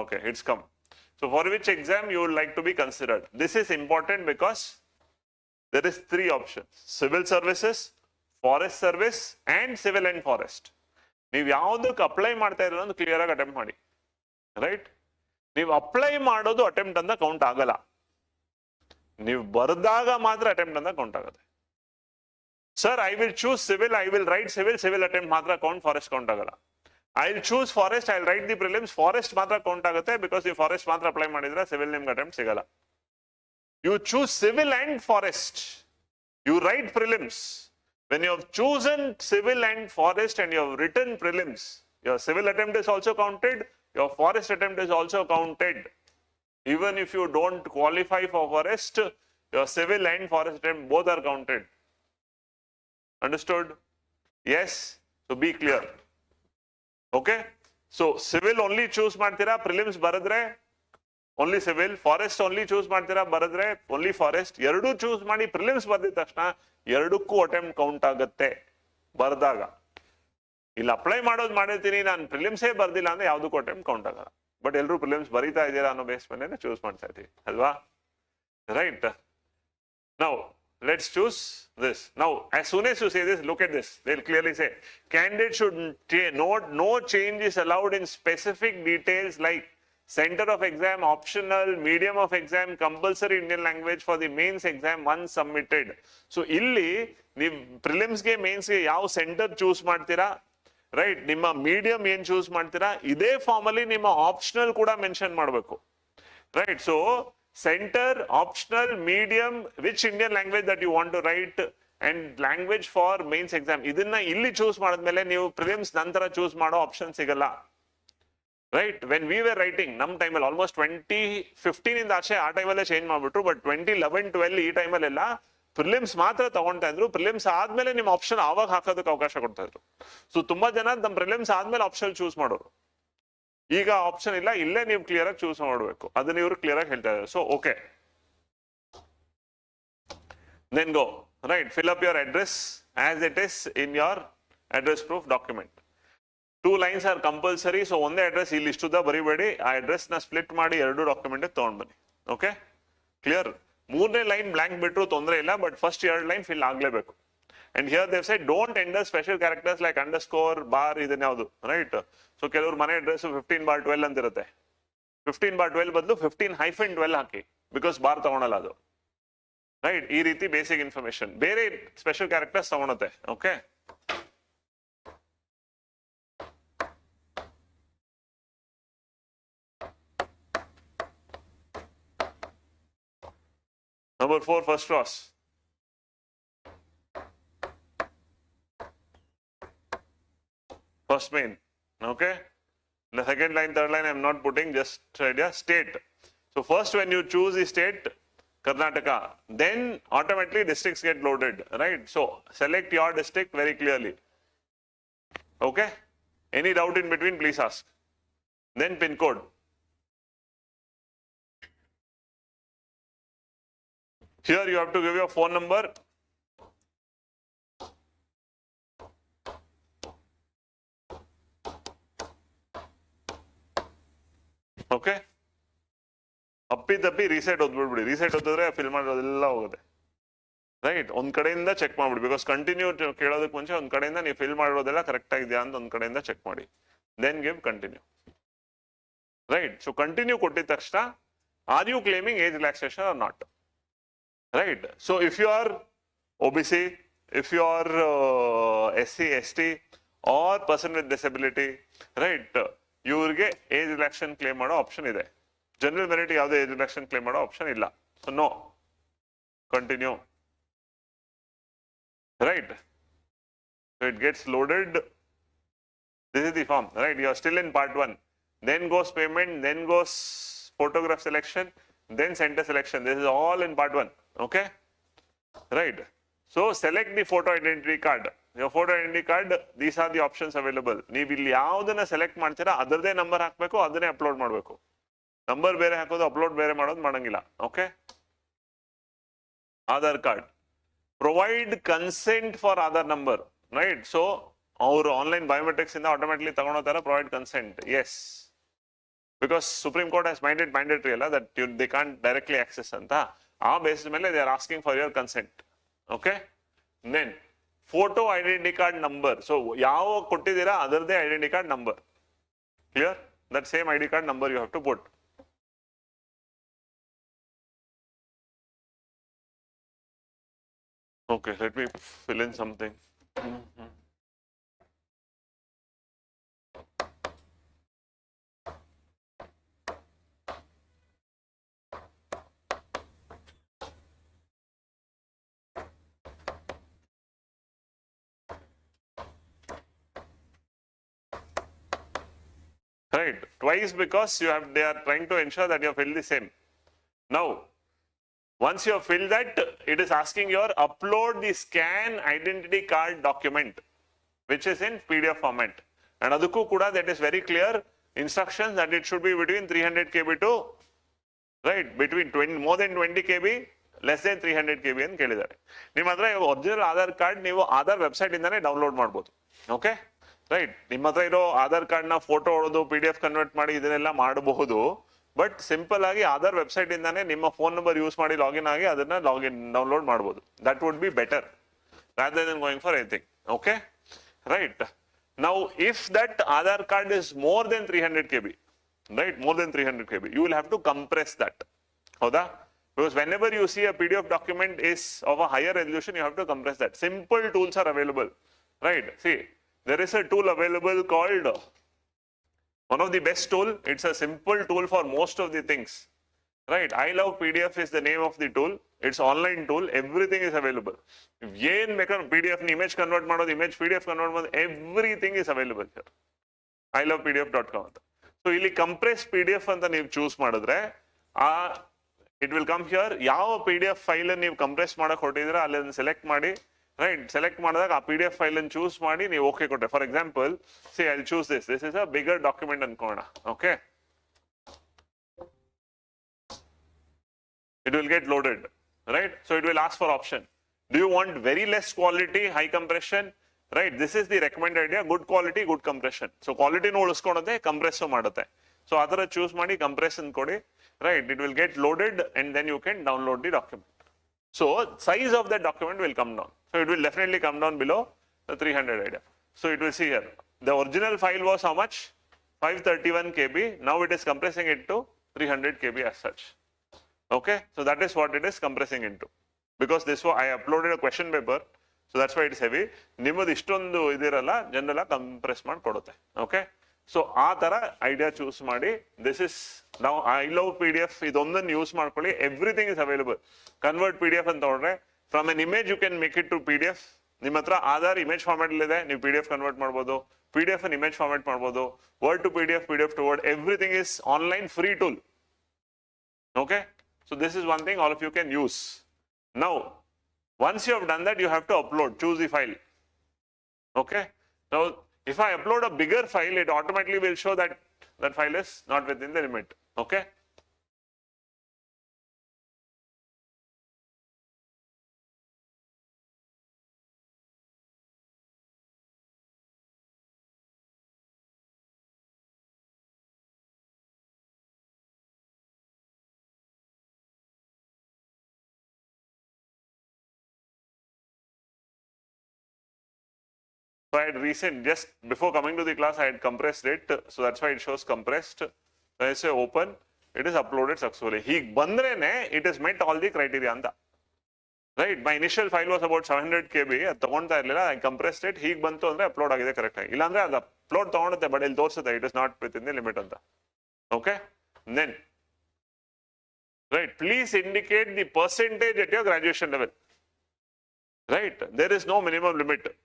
Okay, it's come. So for which exam you would like to be considered? This is important because there is 3 options: civil services, forest service, and civil and forest. ನೀವು ಯಾವುದಕ್ಕೆ apply ಮಾಡ್ತಾ ಇರೋ ಅಂತ clear ಆಗಿ attempt ಮಾಡಿ. Right. ನೀವು apply ಮಾಡೋದು attempt ಅಂತ ಕೌಂಟ್ ಆಗಲ್ಲ. ನೀವು ಬರೆದಾಗ ಮಾತ್ರ ಅಟೆಂಪ್ಟ್ ಅಂತ ಕೌಂಟ್ ಆಗುತ್ತೆ. Sir, I will choose civil, I will write civil attempt matra count, forest count agala. I will choose forest, I will write the prelims, forest matra count agate because the forest matra apply madidra civil name attempt sigala. You choose civil and forest. You write prelims. When you have chosen civil and forest and you have written prelims, your civil attempt is also counted, your forest attempt is also counted. Even if you don't qualify for forest, your civil and forest attempt both are counted. Understood? Yes. So be clear. Okay. So civil only choose ಮಾಡ್ತೀರಾ, prelims ಬರೆದ್ರೆ only civil, forest only choose ಮಾಡ್ತೀರಾ ಬರೆದ್ರೆ only forest. ಎರಡೂ choose ಮಾಡಿ prelims ಬರೆದ ತಕ್ಷಣ ಎರಡಕ್ಕೂ attempt count ಆಗುತ್ತೆ ಬರೆದಾಗ. ಇಲ್ಲಿ ಅಪ್ಲೈ ಮಾಡೋದು ಮಾಡಿರ್ತೀನಿ, ನಾನು ಪ್ರಿಲಿಮ್ಸೇ ಬರ್ದಿಲ್ಲ ಅಂದ್ರೆ ಯಾವುದಕ್ಕೂ attempt ಕೌಂಟ್ ಆಗಲ್ಲ. ಬಟ್ ಎಲ್ಲರೂ ಪ್ರಿಲಿಮ್ಸ್ ಬರೀತಾ ಇದ್ದೀರಾ ಅನ್ನೋ ಬೇಸ್ ಮೇಲೆ ಚೂಸ್ ಮಾಡ್ತಾ ಇದ್ದೀವಿ ಅಲ್ವಾ? Right. Now let's choose this. Now, as soon as you say this, look at this. They'll clearly say, candidate should note no change is allowed in specific details like center of exam, optional, medium of exam, compulsory Indian language for the mains exam once submitted. So, illi, ನೀವು ಪ್ರಿಲಿಮ್ಸ್ಗೆ ಮೇನ್ಸ್ಗೆ ಯಾವ centre choose ಮಾಡ್ತೀರಾ, right, ನಿಮ್ಮ medium ಏನ್ choose ಮಾಡ್ತೀರಾ, ಇದೇ form ಅಲ್ಲಿ ನಿಮ್ಮ optional ಕೂಡ ಮೆನ್ಷನ್ ಮಾಡಬೇಕು. Right. So center, optional, medium, which Indian language that you want to write, and language for mains exam. ಇದನ್ನ ಇಲ್ಲಿ ಚೂಸ್ ಮಾಡಿದ್ಮೇಲೆ ನೀವು ಪ್ರಿಲಿಮ್ಸ್ ನಂತರ ಚೂಸ್ ಮಾಡೋ ಆಪ್ಷನ್ ಸಿಗಲ್ಲ. Right. When we were writing ನಮ್ಮ ಟೈಮಲ್ಲಿ ಆಲ್ಮೋಸ್ಟ್ 2015 ಇಂದ ಆಚೆ ಆ ಟೈಮಲ್ಲೇ ಚೇಂಜ್ ಮಾಡ್ಬಿಟ್ರು. ಬಟ್ 2011, 12 ಈ ಟೈಮಲ್ಲೆಲ್ಲ ಪ್ರಿಲಿಮ್ಸ್ ಮಾತ್ರ ತಗೊಳ್ತಾ ಇದ್ರು. ಪ್ರಿಲಿಮ್ಸ್ ಆದ್ಮೇಲೆ ನಿಮ್ಮ ಆಪ್ಷನ್ ಆವಾಗ ಹಾಕೋದಕ್ಕೆ ಅವಕಾಶ ಕೊಡ್ತಾ ಇದ್ರು. ಸೊ ತುಂಬಾ ಜನ ನಮ್ಮ ಪ್ರಿಲಿಮ್ಸ್ ಆದ್ಮೇಲೆ ಆಪ್ಷನ್ ಚೂಸ್ ಮಾಡೋರು. ಈಗ ಆಪ್ಷನ್ ಇಲ್ಲ, ಇಲ್ಲೇ ನೀವು ಕ್ಲಿಯರ್ ಆಗಿ ಚೂಸ್ ಮಾಡಬೇಕು. ಅದನ್ನ ಇವರು ಕ್ಲಿಯರ್ ಆಗಿ ಹೇಳ್ತಾ ಇದ್ದಾರೆ. So okay, then go. Right. Fill up your address as it is in your address proof document. 2 lines are compulsory. So ಒಂದೇ ಅಡ್ರೆಸ್ ಇಲ್ಲಿ ಇಷ್ಟುದ ಬರಿಬೇಡಿ. ಆ ಅಡ್ರೆಸ್ ನ ಸ್ಪ್ಲಿಟ್ ಮಾಡಿ 2 ಡಾಕ್ಯುಮೆಂಟ್ ತಗೊಂಡ್ ಬನ್ನಿ. Okay, clear. 3ನೇ ಲೈನ್ ಬ್ಲಾಂಕ್ ಬಿಟ್ರು ತೊಂದರೆ ಇಲ್ಲ, ಬಟ್ ಫಸ್ಟ್ 2 ಲೈನ್ ಫಿಲ್ ಆಗ್ಲೇಬೇಕು. And here they've said don't enter special characters like underscore, bar, ಇದನ್ನ ಯಾವುದು. ರೈಟ್. ಸೊ ಕೆಲವ್ರು ಮನೆ ಅಡ್ರೆಸ್ 15/12 ಅಂತ ಇರುತ್ತೆ. 15/12 ಬದಲು 15-12 ಹಾಕಿ, ಬಿಕಾಸ್ ಬಾರ್ ತಗೊಳಲ್ಲ ಅದು. ರೈಟ್. ಈ ರೀತಿ ಬೇಸಿಕ್ ಇನ್ಫಾರ್ಮೇಶನ್ ಬೇರೆ ಸ್ಪೆಷಲ್ ಕ್ಯಾರೆಕ್ಟರ್ಸ್ ತಗೊಳುತ್ತೆ. Okay. Number 4, first cross. First main. Okay. The second line, third line, I am not putting, just idea. State. So first when you choose the state, Karnataka, then automatically districts get loaded, right? So select your district very clearly. Okay. Any doubt in between, please ask. Then pin code. Here you have to give your phone number. Okay, ಅಪ್ಪಿತಪ್ಪಿ reset ಓದ್ಬಿಡ್ಬಿಡಿ. Reset ಓದಿದ್ರೆ fill ಮಾಡೋದೆಲ್ಲ ಹೋಗುತ್ತೆ. Right, ಒಂದ್ ಕಡೆಯಿಂದ check ಮಾಡ್ಬಿಡಿ. Because continue ಕೇಳೋದಕ್ಕೆ ಮುಂಚೆ ಒಂದ್ ಕಡೆಯಿಂದ ನೀವು ಫಿಲ್ ಮಾಡಿರೋದೆಲ್ಲ ಕರೆಕ್ಟ್ ಆಗಿದೆಯಾ ಅಂತ ಒಂದ್ ಕಡೆಯಿಂದ ಚೆಕ್ ಮಾಡಿ. Then give continue. Right, so continue ಕೊಟ್ಟಿದ ತಕ್ಷಣ are you claiming age relaxation or not? Right, so if you are OBC, if you are SC, ST or person with disability, right, ಇವ್ರಿಗೆ age relaxation claim ಮಾಡೋ option ಇದೆ. General merit ಯಾವುದೇ age relaxation claim ಮಾಡೋ option ಇಲ್ಲ. So no, continue. Right, so it gets loaded. This is the form, right? You are still in part 1. Then goes payment, then goes photograph selection, then center selection. This is all in part 1. Okay, right? So select the photo identity card. Your photo identity card, these are the options available. ನೀವು ಇಲ್ಲಿ ಯಾವುದನ್ನ select ಮಾಡ್ತೀರಾ ಅದರದೇ number ಹಾಕಬೇಕು, ಅದನ್ನೇ upload ಮಾಡಬೇಕು. Number ಬೇರೆ ಹಾಕೋದು, ಅಪ್ಲೋಡ್ ಬೇರೆ ಮಾಡೋದು ಮಾಡಂಗಿಲ್ಲ. Okay, Aadhaar card, provide consent for Aadhaar number. Right, so ಅವರು ಆನ್ಲೈನ್ ಬಯೋಮೆಟ್ರಿಕ್ಸ್ ಇಂದ ಆಟೋಮೆಟಿಕ್ಲಿ ತಗೊಂಡೋಗ್ತಾರೆ. Provide consent, yes, because supreme court has mandatory ಅಲ್ಲ that they can't directly access ಅಂತ. ಆ ಬೇಸಿಸ್ ಮೇಲೆ they are asking for your consent. Okay, then photo identity card number. So ಯಾವ ಕೊಟ್ಟಿದ್ದೀರಾ ಅದರದೇ identity card number. Clear? That same ID card number you have to put. Okay, let me fill in something. Right, twice because they are trying to ensure that you have filled the same. Now, once you have filled that, it is asking your upload the scan identity card document, which is in PDF format. And adukku kuda that is very clear instructions that it should be between 300 KB to, right, between 20, more than 20 KB, less than 300 KB ಅಂತ ಕೇಳಿದ್ದಾರೆ. ನಿಮ್ಮ ಹತ್ರ original Aadhaar card ನೀವು Aadhaar website ಇಂದಾನೆ download ಮಾಡ್ಬೋದು. Okay, right, ನಿಮ್ಮ ಹತ್ರ ಇರೋ ಆಧಾರ್ ಕಾರ್ಡ್ ನ ಫೋಟೋ ಹೊಡೆದು PDF ಕನ್ವರ್ಟ್ ಮಾಡಿ ಇದನ್ನೆಲ್ಲ ಮಾಡಬಹುದು. ಬಟ್ ಸಿಂಪಲ್ ಆಗಿ ಆಧಾರ್ ವೆಬ್ಸೈಟ್ ಇಂದಾನೆ ನಿಮ್ಮ ಫೋನ್ ನಂಬರ್ ಯೂಸ್ ಮಾಡಿ ಲಾಗಿನ್ ಆಗಿ ಅದನ್ನ ಡೌನ್ಲೋಡ್ ಮಾಡಬಹುದು. That would be better rather then going for anything. Okay, right. Now if that Aadhaar card is more than 300 KB, right, more than 300 KB, you will have to compress that. ಹೌದಾ? Because whenever you see a PDF document is of a higher resolution, you have to compress that. Simple tools are available, right? See, there is a tool available called, one of the best tool, it's a simple tool for most of the things, right? I love PDF is the name of the tool. It's online tool, everything is available. Yen ಬೇಕಾದ್ರೆ PDF image convert ಮಾಡೋದು, image PDF convert ಮಾಡೋದು, everything is available here. I love pdf.com ಅಂತ. So ಇಲ್ಲಿ compress PDF ಅಂತ ನೀವು choose ಮಾಡಿದ್ರೆ it will come here. ಯಾವ PDF file ನೀವು ಕಂಪ್ರೆಸ್ ಮಾಡಕ್ ಹೊರಟಿದ್ರೆ ಅಲ್ಲಿ ಸೆಲೆಕ್ಟ್ ಮಾಡಿ, ರೈಟ್, ಸೆಲೆಕ್ಟ್ ಮಾಡಿದಾಗ ಆ PDF ಫೈಲ್ ಅನ್ನು ಚೂಸ್ ಮಾಡಿ ನೀವು ಓಕೆ ಕೊಟ್ಟೆ. For example, see I choose this is a bigger document ಅನ್ಕೋಣ. Okay, it will get loaded, right? So it will ask for option. Do you want very less quality, high compression? Right, this is the recommended idea. Good quality, good compression. So quality no ಉಳಿಸ್ಕೊಳ್ಳುತ್ತೆ, compress ಮಾಡುತ್ತೆ. So ಅದರ choose ಮಾಡಿ compression ಕೊಡಿ, right? It will get loaded and then you can download the document. So size of that document will come down. So it will definitely come down below the 300 idea. So it will see here, the original file was how much? 531 KB. Now it is compressing it to 300 KB as such. Okay, so that is what it is compressing into. Because this one I uploaded a question paper, so that's why it's heavy. ನಿಮ್ಮದು ಇಷ್ಟೊಂದು ಇದಿರಲ್ಲ, ಜನರಲ್ಲ compress ಮಾಡಿ ಕೊಡುತ್ತೆ. Okay, so ಆ ತರ idea choose ಮಾಡಿ. This is ನಾವು I love PDF, ಇದೊಂದನ್ನು use ಮಾಡ್ಕೊಳ್ಳಿ. Everything is available. Convert PDF ಅಂತ ನೋಡ್ರೆ, from an image you can make it to PDF. ನಿಮ್ಮ ಹತ್ರ ಆಧಾರ್ ಇಮೇಜ್ ಫಾರ್ಮೆಟ್ ಇದೆ, ನೀವು PDF ಕನ್ವರ್ಟ್ ಮಾಡ್ಬೋದು, PDF ಅನ್ ಇಮೇಜ್ ಫಾರ್ಮೆಟ್ ಮಾಡ್ಬೋದು, word to PDF, PDF to word, everything is online free tool. Okay, so this is one thing all of you can use. Now, once you have done that, you have to upload, choose the file. Okay, now if I upload a bigger file, it automatically will show that that file is not within the limit. Okay. So I had just before coming to the class, I had compressed it. So that's why it shows compressed. When I say open, it is uploaded successfully. It has met all the criteria. Right? My initial file was about 700 KB. I compressed it. Upload agide correct. Upload but it is not within the limit. Okay? Then, right, please indicate the percentage at your graduation level. Right? There is no minimum limit.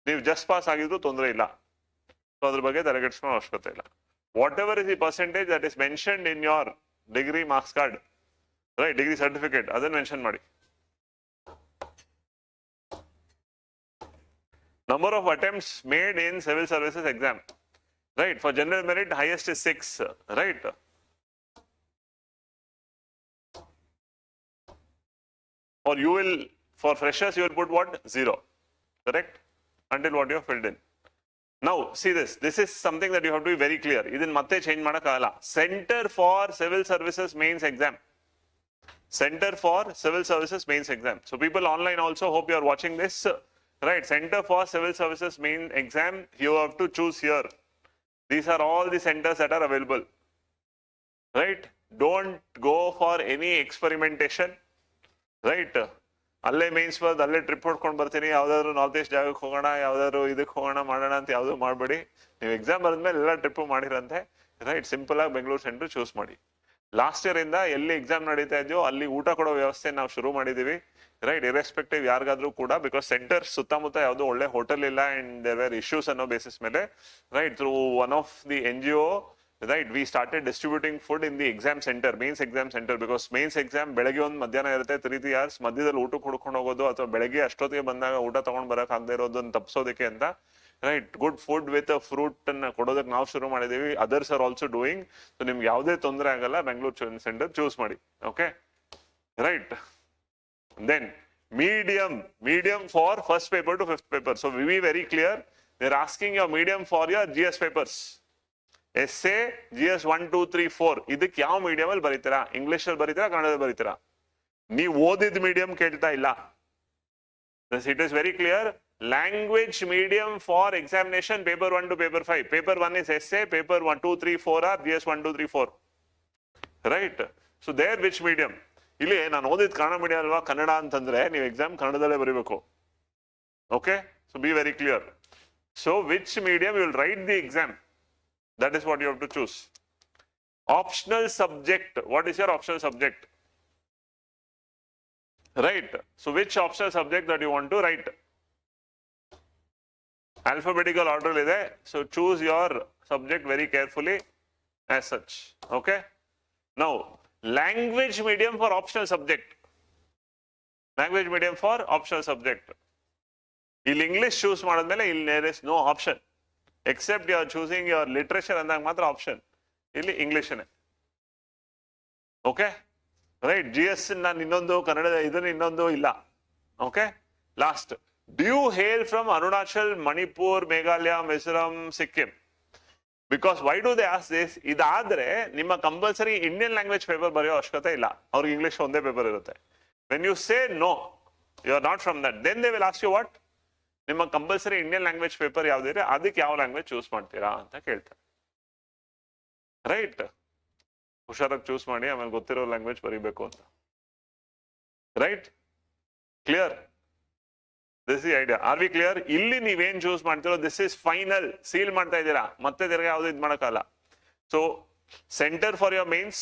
You just pass agidru tondre illa. So adra bagge talegedsಕೊಳ್ಳೋ ಅವಶ್ಯಕತೆ ಇಲ್ಲ. Whatever is the percentage that is mentioned in your degree marks card, right, degree certificate, adana mention ಮಾಡಿ. Number of attempts made in civil services exam. Right, for general merit highest is 6, right? Or you will, for freshers you will put what? 0, correct? Until what you have filled in. Now, see this. This is something that you have to be very clear. Idin matte change madakagalla. Center for Civil Services Mains Exam. Center for Civil Services Mains Exam. So people online also, hope you are watching this. Right, Center for Civil Services Main Exam. You have to choose here. These are all the centers that are available. Right? Don't go for any experimentation. Right? ಅಲ್ಲೇ mains ಬರ್ದು ಅಲ್ಲೇ trip ಹೊಡ್ಕೊಂಡು ಬರ್ತೀನಿ, ಯಾವ್ದಾದ್ರು north East ಜಾಗಕ್ಕೆ ಹೋಗೋಣ, ಯಾವ್ದಾದ್ರು ಇದಕ್ಕೆ ಹೋಗೋಣ ಮಾಡೋಣ ಅಂತ ಯಾವ್ದು ಮಾಡಬೇಡಿ. ನೀವು ಎಕ್ಸಾಮ್ ಬರೆದ್ಮೇಲೆ ಎಲ್ಲ ಟ್ರಿಪ್ ಮಾಡಿರಂತೆ. ರೈಟ್, ಸಿಂಪಲ್ ಆಗಿ ಬೆಂಗಳೂರು ಸೆಂಟರ್ ಚೂಸ್ ಮಾಡಿ. ಲಾಸ್ಟ್ ಇಯರ್ ಇಂದ ಎಲ್ಲಿ ಎಕ್ಸಾಮ್ ನಡೀತಾ ಇದೆಯೋ ಅಲ್ಲಿ ಊಟ ಕೊಡೋ ವ್ಯವಸ್ಥೆ ನಾವು ಶುರು ಮಾಡಿದೀವಿ. ರೈಟ್, ಇರೆಸ್ಪೆಕ್ಟಿವ್ ಯಾರಿಗಾದ್ರೂ ಕೂಡ, ಬಿಕಾಸ್ ಸೆಂಟರ್ ಸುತ್ತಮುತ್ತ ಯಾವ್ದು ಒಳ್ಳೆ ಹೋಟೆಲ್ ಇಲ್ಲ ಅಂಡ್ ದೇರ್ ವೇರ್ ಇಶ್ಯೂಸ್ ಅನ್ನೋ ಬೇಸಿಸ್ ಮೇಲೆ, right, through one of the NGO, right, we started distributing food in the exam center, mains exam center, because mains exam ಬೆಳಗ್ಗೆ ಒಂದು ಮಧ್ಯಾಹ್ನ ಇರುತ್ತೆ 3 hours, ಮಧ್ಯದಲ್ಲಿ ಊಟಕ್ಕೆ ಹುಡ್ಕೊಂಡು ಹೋಗೋದು ಅಥವಾ ಬೆಳಗ್ಗೆ ಅಷ್ಟೊತ್ತಿಗೆ ಬಂದಾಗ ಊಟ ತಗೊಂಡ್ ಬರಕ್ ಆಗದೆ ಇರೋದನ್ನ ತಪ್ಪಿಸೋದಕ್ಕೆ ಅಂತ, right, good food with fruit ಅನ್ನ ಕೊಡೋದಕ್ಕೆ ನಾವು ಶುರು ಮಾಡಿದೀವಿ. Others are also doing. So ನಿಮ್ಗೆ ಯಾವುದೇ ತೊಂದರೆ ಆಗಲ್ಲ, ಬೆಂಗಳೂರು ಸೆಂಟರ್ ಚೂಸ್ ಮಾಡಿ. Okay, right. Then medium for first paper to fifth paper. So we be very clear, they're asking your medium for your GS papers. essay GS 1 2 3 4 ಇದಕ್ಕೆ ಯಾವ medium ಅಲ್ಲಿ ಬರೀತೀರಾ? English ಅಲ್ಲಿ ಬರೀತೀರಾ, ಕನ್ನಡದಲ್ಲಿ ಬರೀತೀರಾ? ನೀವು ಓದಿದ ಮೀಡಿಯಂ ಕೇಳ್ತಾ ಇಲ್ಲ. It is very clear. Language medium for examination paper 1 to paper 5. Paper 1 is essay, paper 1 2 3 4 are GS 1 2 3 4. Right. So there which medium? ಇಲ್ಲಿ ನಾನು ಓದಿದ ಕನ್ನಡ ಮೀಡಿಯಂ ಅಲ್ವಾ, ಕನ್ನಡ ಅಂತಂದ್ರೆ ನೀವು ಎಕ್ಸಾಮ್ ಕನ್ನಡದಲ್ಲೇ ಬರೀಬೇಕು. Okay, so be very clear. So which medium you will write the exam? That is what you have to choose. Optional subject. What is your optional subject? Right. So which optional subject that you want to write? Alphabetical order ide. So choose your subject very carefully as such. Okay. Now, language medium for optional subject. Language medium for optional subject. Il English choose madadmele there is no option. Except you are choosing your literature ಅಂದಾಗ ಮಾತ್ರ option. ಇಲ್ಲಿ English. Okay, right. GS ನಾನು ಇನ್ನೊಂದು, ಕನ್ನಡ ಇದನ್ನ ಇನ್ನೊಂದು ಇಲ್ಲ. Okay, last. Do you hail from Arunachal, Manipur, Meghalaya, Mizoram, Sikkim? Because why do they ask this? ಇದಾದ್ರೆ ನಿಮ್ಮ ಕಂಪಲ್ಸರಿ ಇಂಡಿಯನ್ ಲ್ಯಾಂಗ್ವೇಜ್ ಪೇಪರ್ ಬರೆಯೋ ಅವಶ್ಯಕತೆ ಇಲ್ಲ, ಅವ್ರಿಗೆ ಇಂಗ್ಲಿಷ್ ಒಂದೇ ಪೇಪರ್ ಇರುತ್ತೆ. When you say no, you are not from that, then they will ask you what? ನಿಮ್ಮ compulsory Indian language paper ಯಾವ್ದಿದೆ, ಅದಕ್ಕೆ ಯಾವ ಲ್ಯಾಂಗ್ವೇಜ್ ಚೂಸ್ ಮಾಡ್ತೀರಾ ಅಂತ ಕೇಳ್ತಾರೆ. ರೈಟ್, ಹುಷಾರಾಗಿ ಚೂಸ್ ಮಾಡಿ, ಆಮೇಲೆ ಗೊತ್ತಿರೋ ಲ್ಯಾಂಗ್ವೇಜ್ ಬರೀಬೇಕು ಅಂತ. Right, clear? This is idea. Are we clear? ಇಲ್ಲಿ ನೀವೇನ್ ಚೂಸ್ ಮಾಡ್ತಿರೋ ದಿಸ್ ಇಸ್ ಫೈನಲ್. ಸೀಲ್ ಮಾಡ್ತಾ ಇದ್ದೀರಾ, ಮತ್ತೆ ತಿರ್ಗಾ ಯಾವ್ದು ಇದು ಮಾಡಕ್ಕಲ್ಲ. So centre for your mains,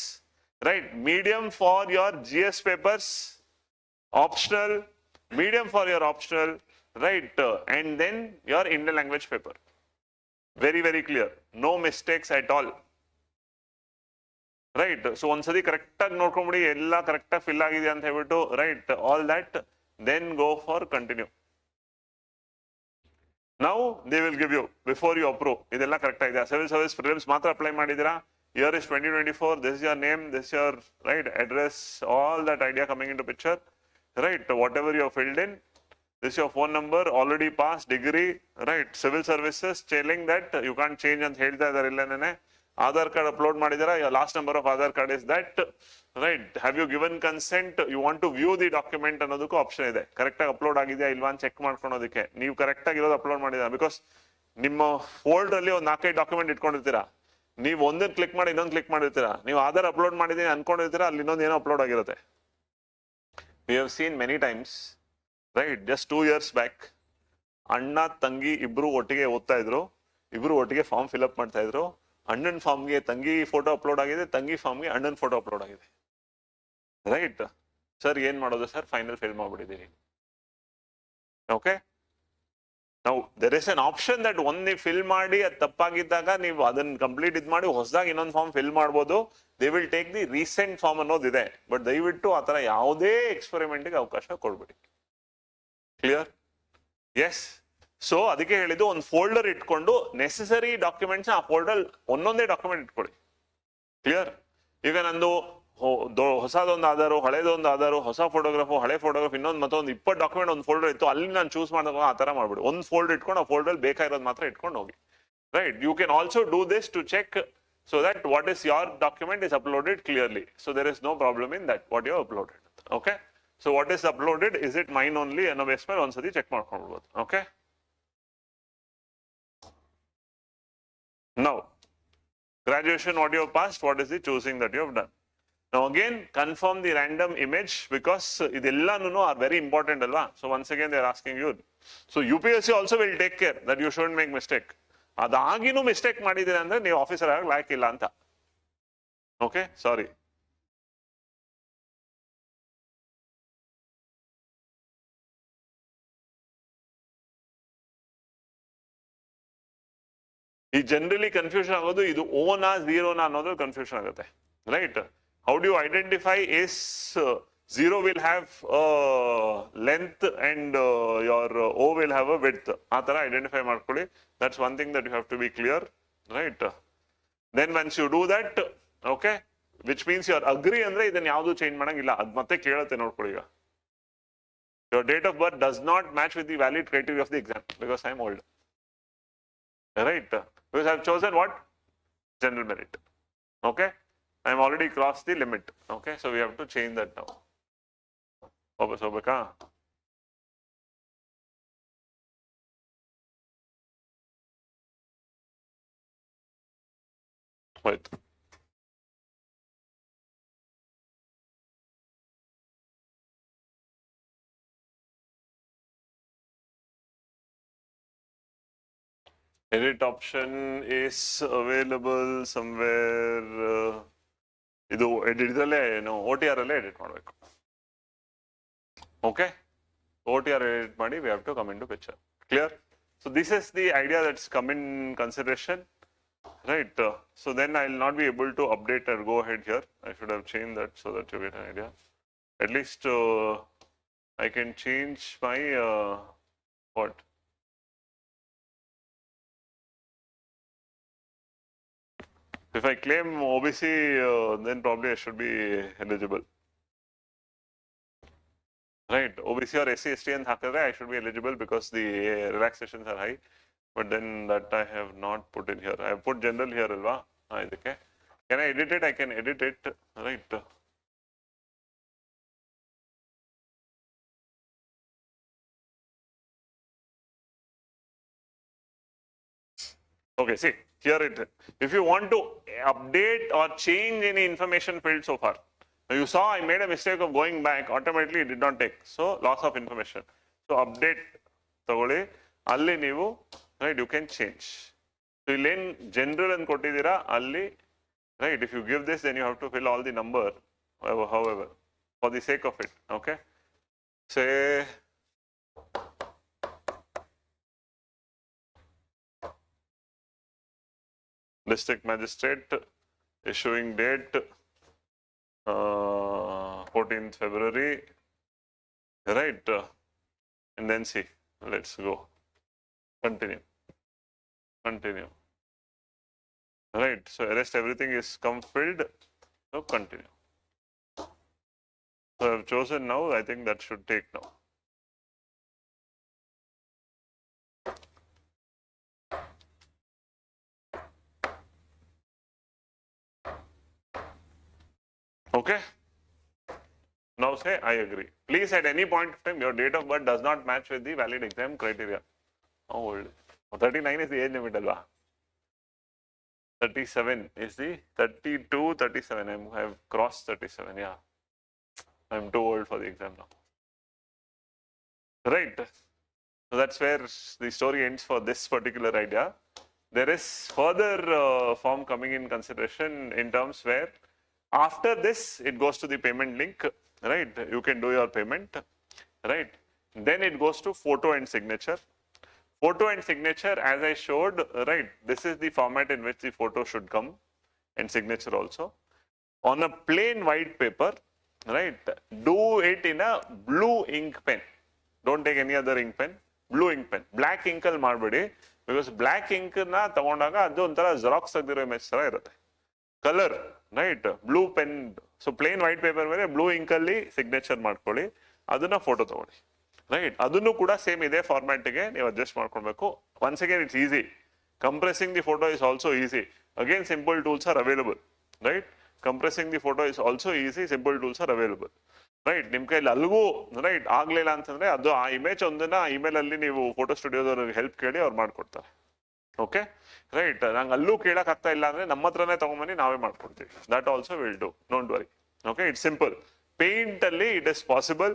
right, medium for your GS papers, optional, medium for your optional, right, and then your Indian language paper. Very very clear, no mistakes at all. Right, so ondsadi correct agi nodkonbidi ella correct agi fill agide anta hebittu, right, all that, then go for continue. Now they will give you, before you approve, idella correct agide. Civil service prelims matra apply madidira, year is 2024, this is your name, this is your right address, all that idea coming into picture. Right, whatever you have filled in, this is your phone number, already passed, degree, right, civil services, telling that you can't change ಅಂತ ಹೇಳ್ತಾ ಇದ್ದಾರೆ ಇಲ್ಲೇನೆ. Aadhaar card upload ಮಾಡಿದೀರಾ, your last number of Aadhaar card is that, right? Have you given consent? You want to view the document ಅನ್ನೋದಕ್ಕೂ option ಇದೆ. Correct ಆಗಿ upload ಆಗಿದೆಯಾ ಇಲ್ವಾ ಅಂತ ಚೆಕ್ ಮಾಡ್ಕೊಳೋದಕ್ಕೆ. ನೀವು ಕರೆಕ್ಟ್ ಆಗಿರೋದು ಅಪ್ಲೋಡ್ ಮಾಡಿದೀರಾ, ಬಿಕಾಸ್ ನಿಮ್ಮ ಫೋಲ್ಡರ್ ಅಲ್ಲಿ ಒಂದು 4-5 ಡಾಕ್ಯುಮೆಂಟ್ ಇಟ್ಕೊಂಡಿರ್ತೀರಾ. ನೀವು ಒಂದನ್ನು ಕ್ಲಿಕ್ ಮಾಡಿ ಇನ್ನೊಂದು ಕ್ಲಿಕ್ ಮಾಡಿರ್ತೀರಾ. ನೀವು ಆಧಾರ್ ಅಪ್ಲೋಡ್ ಮಾಡಿದೀನಿ ಅನ್ಕೊಂಡಿರ್ತೀರಾ, ಅಲ್ಲಿ ಇನ್ನೊಂದು ಏನೋ ಅಪ್ಲೋಡ್ ಆಗಿರುತ್ತೆ. We have seen many times, right? Just 2 years back, ಅಣ್ಣ ತಂಗಿ ಇಬ್ರು ಒಟ್ಟಿಗೆ ಓದ್ತಾ ಇದ್ರು, ಇಬ್ರು ಒಟ್ಟಿಗೆ ಫಾರ್ಮ್ ಫಿಲ್ ಅಪ್ ಮಾಡ್ತಾ ಇದ್ರು. ಅಣ್ಣನ ಫಾರ್ಮ್ಗೆ ತಂಗಿ ಫೋಟೋ ಅಪ್ಲೋಡ್ ಆಗಿದೆ, ತಂಗಿ ಫಾರ್ಮ್ಗೆ ಅಣ್ಣನ ಫೋಟೋ ಅಪ್ಲೋಡ್ ಆಗಿದೆ. ರೈಟ್ ಸರ್, ಏನ್ ಮಾಡೋದು ಸರ್? ಫೈನಲ್ ಫಿಲ್ ಮಾಡ್ಬಿಟ್ಟಿದ್ದೀನಿ. ಓಕೆ, ನಾವು there is an option that ಒಂದ್ ನೀವು ಫಿಲ್ ಮಾಡಿ ಅದು ತಪ್ಪಾಗಿದ್ದಾಗ ನೀವು ಅದನ್ನ ಕಂಪ್ಲೀಟ್ ಇದ್ ಮಾಡಿ ಹೊಸದಾಗಿ ಇನ್ನೊಂದು ಫಾರ್ಮ್ ಫಿಲ್ ಮಾಡ್ಬೋದು. They will take the recent form ಅನ್ನೋದಿದೆ. ಬಟ್ ದಯವಿಟ್ಟು ಆತರ ಯಾವುದೇ ಎಕ್ಸ್ಪೆರಿಮೆಂಟ್ಗೆ ಅವಕಾಶ ಕೊಡ್ಬೇಡಿ. ಕ್ಲಿಯರ್? ಎಸ್. ಸೊ ಅದಕ್ಕೆ ಹೇಳಿದ್ದು, ಒಂದು ಫೋಲ್ಡರ್ ಇಟ್ಕೊಂಡು ನೆಸೆಸರಿ ಡಾಕ್ಯುಮೆಂಟ್ಸ್ ಆ ಫೋಲ್ಡರ್ ಒಂದೊಂದೇ ಡಾಕ್ಯುಮೆಂಟ್ ಇಟ್ಕೊಳ್ಳಿ. ಕ್ಲಿಯರ್? ಈಗ ನಂದು ಹೊಸದೊಂದು ಆಧಾರು, ಹಳೇದೊಂದು ಆಧಾರು, ಹೊಸ ಫೋಟೋಗ್ರಾಫು, ಹಳೆ ಫೋಟೋಗ್ರಾಫ್, ಇನ್ನೊಂದು ಮತ್ತೊಂದು 20 ಡಾಕ್ಯುಮೆಂಟ್ ಒಂದು ಫೋಲ್ಡರ್ ಇತ್ತು, ಅಲ್ಲಿ ನಾನು ಚೂಸ್ ಮಾಡಿದಾಗ ಆ ತರ ಮಾಡ್ಬಿಡಿ. ಒಂದು ಫೋಲ್ಡರ್ ಇಟ್ಕೊಂಡು ಆ ಫೋಲ್ಡರ್ ಬೇಕಾಗಿರೋದು ಮಾತ್ರ ಇಟ್ಕೊಂಡು ಹೋಗಿ. Right? You can also do this to check so that what is your document is uploaded clearly. So there is no problem in that what you have uploaded. Okay? So what is uploaded, is it mine only? ಅನ್ನೋ base ಮೇಲೆ ಒಂದ್ಸತಿ check ಮಾಡ್ಕೊಳ್ಬಹುದು. Okay? Now, graduation what you have passed, what is the choosing that you have done? Now again, confirm the random image, because idellanu are very important alva. So once again they are asking you. So UPSC also will take care that you shouldn't make mistake. ಅದಾಗಿನೂ mistake ಮಾಡಿದ್ದೀರ ಅಂದ್ರೆ ನೀವು officer ಆಗಿ ಲಾಯಕ್ ಇಲ್ಲ ಅಂತ. Okay, sorry. ಈ generally confusion ಆಗೋದು ಇದು ಓನಾ ಝೀರೋನಾ ಅನ್ನೋದು ಕನ್ಫ್ಯೂಷನ್ ಆಗುತ್ತೆ. Right? How do you identify is zero will have length and your O will have a width. ಆ ತರ ಐಡೆಂಟಿಫೈ ಮಾಡ್ಕೊಳ್ಳಿ. That's one thing that you have to be clear, right? Then once you do that, okay, which means you are agree ಅಂದ್ರೆ ಇದನ್ನ ಯಾವುದು change ಮಾಡಂಗಿಲ್ಲ, ಅದು ಮತ್ತೆ ಕೇಳುತ್ತೆ ನೋಡ್ಕೊಳ್ಳಿ. ಈಗ your date of birth does not match with the valid criteria of the exam because I am old, right? Because I have chosen what? General merit. Okay, I am already crossed the limit. Okay, so we have to change that now. ವಾಪಸ್ ಹೋಗ್ಬೇಕಾ? ಹೋಯ್ತು. Edit option is available somewhere. ಇದು ಇದರಲ್ಲೇ ನಾವು OTR ಅಲ್ಲೇ edit ಮಾಡಬೇಕು. Okay, OTR edit ಮಾಡಿ we have to come into picture. Clear? So this is the idea that's come in consideration, right? So then I will not be able to update or go ahead here. I should have changed that so that you get an idea. At least I can change my what? If I claim OBC, then probably I should be eligible. Right, OBC or SC ST and hakadre I should be eligible because the relaxations are high, but then that I have not put in here. I have put general here alva. Okay, can I edit it? I can edit it, right? Okay, see here it. If you want to update or change any information field so far, you saw I made a mistake of going back, automatically it did not take. So loss of information. So update ತಗೊಳ್ಳಿ, ಅಲ್ಲಿ ನೀವು right, you can change. So illen general and ಕೊಟ್ಟಿದ್ದೀರಾ ಅಲ್ಲಿ, right? If you give this, then you have to fill all the number, however, for the sake of it. Okay, say district magistrate, issuing date 14th February, right? And then see, let's go, continue, right? So arrest everything is come filled, so continue. So I have chosen now, I think that should take now. Okay. Now say I agree. Please at any point of time your date of birth does not match with the valid exam criteria. How old? 39 is the age limit alva. 37 is the 32, 37. I have crossed 37. Yeah. I'm too old for the exam now. Right. So that's where the story ends for this particular idea. There is further form coming in consideration in terms where after this it goes to the payment link, right? You can do your payment, right? Then it goes to photo and signature. Photo and signature, as I showed, right? This is the format in which the photo should come and signature also. On a plain white paper, right? Do it in a blue ink pen. Don't take any other ink pen. Blue ink pen. Black ink al marbedi because black ink na tagondaga adu ontara xerox agdiro image ತರ ಇರುತ್ತೆ. Color, right? Blue pen. So plain white paper ಮೇಲೆ blue ink ಅಲ್ಲಿ signature ಮಾಡ್ಕೊಳ್ಳಿ. ಅದನ್ನ photo ತಗೊಳ್ಳಿ. Right? ಅದನ್ನು ಕೂಡ same ಇದೆ ಫಾರ್ಮ್ಯಾಟ್ ಗೆ ನೀವು ಅಡ್ಜಸ್ಟ್ ಮಾಡ್ಕೊಳ್ಬೇಕು. Once again it's easy. Compressing the photo is also easy. Again simple tools are available. Right? Compressing the photo is also easy. Simple tools are available. Right ನಿಮ್ಮ ಕೈಲಿ ಅಲ್ಲಿಗೂ right ಆಗ್ಲಿಲ್ಲ ಅಂತಂದ್ರೆ ಅದು ಆ ಇಮೇಜ್ ಒಂದನ್ನ ಇಮೇಲ್ ಅಲ್ಲಿ ನೀವು ಫೋಟೋ ಸ್ಟುಡಿಯೋದವ್ರಿಗೆ ಹೆಲ್ಪ್ ಕೇಳಿ ಅವ್ರು ಮಾಡ್ಕೊಡ್ತಾರೆ. ಓಕೆ ರೈಟ್ ನಂಗೆ ಅಲ್ಲೂ ಕೇಳಕ್ ಆಗ್ತಾ ಇಲ್ಲ ಅಂದ್ರೆ ನಮ್ಮ ಹತ್ರನೇ ತಗೊಂಬನ್ನಿ ನಾವೇ ಮಾಡ್ಕೊಡ್ತೀವಿ. That also will do, don't worry. Okay it's simple. Paint ಅಲ್ಲಿ it is possible.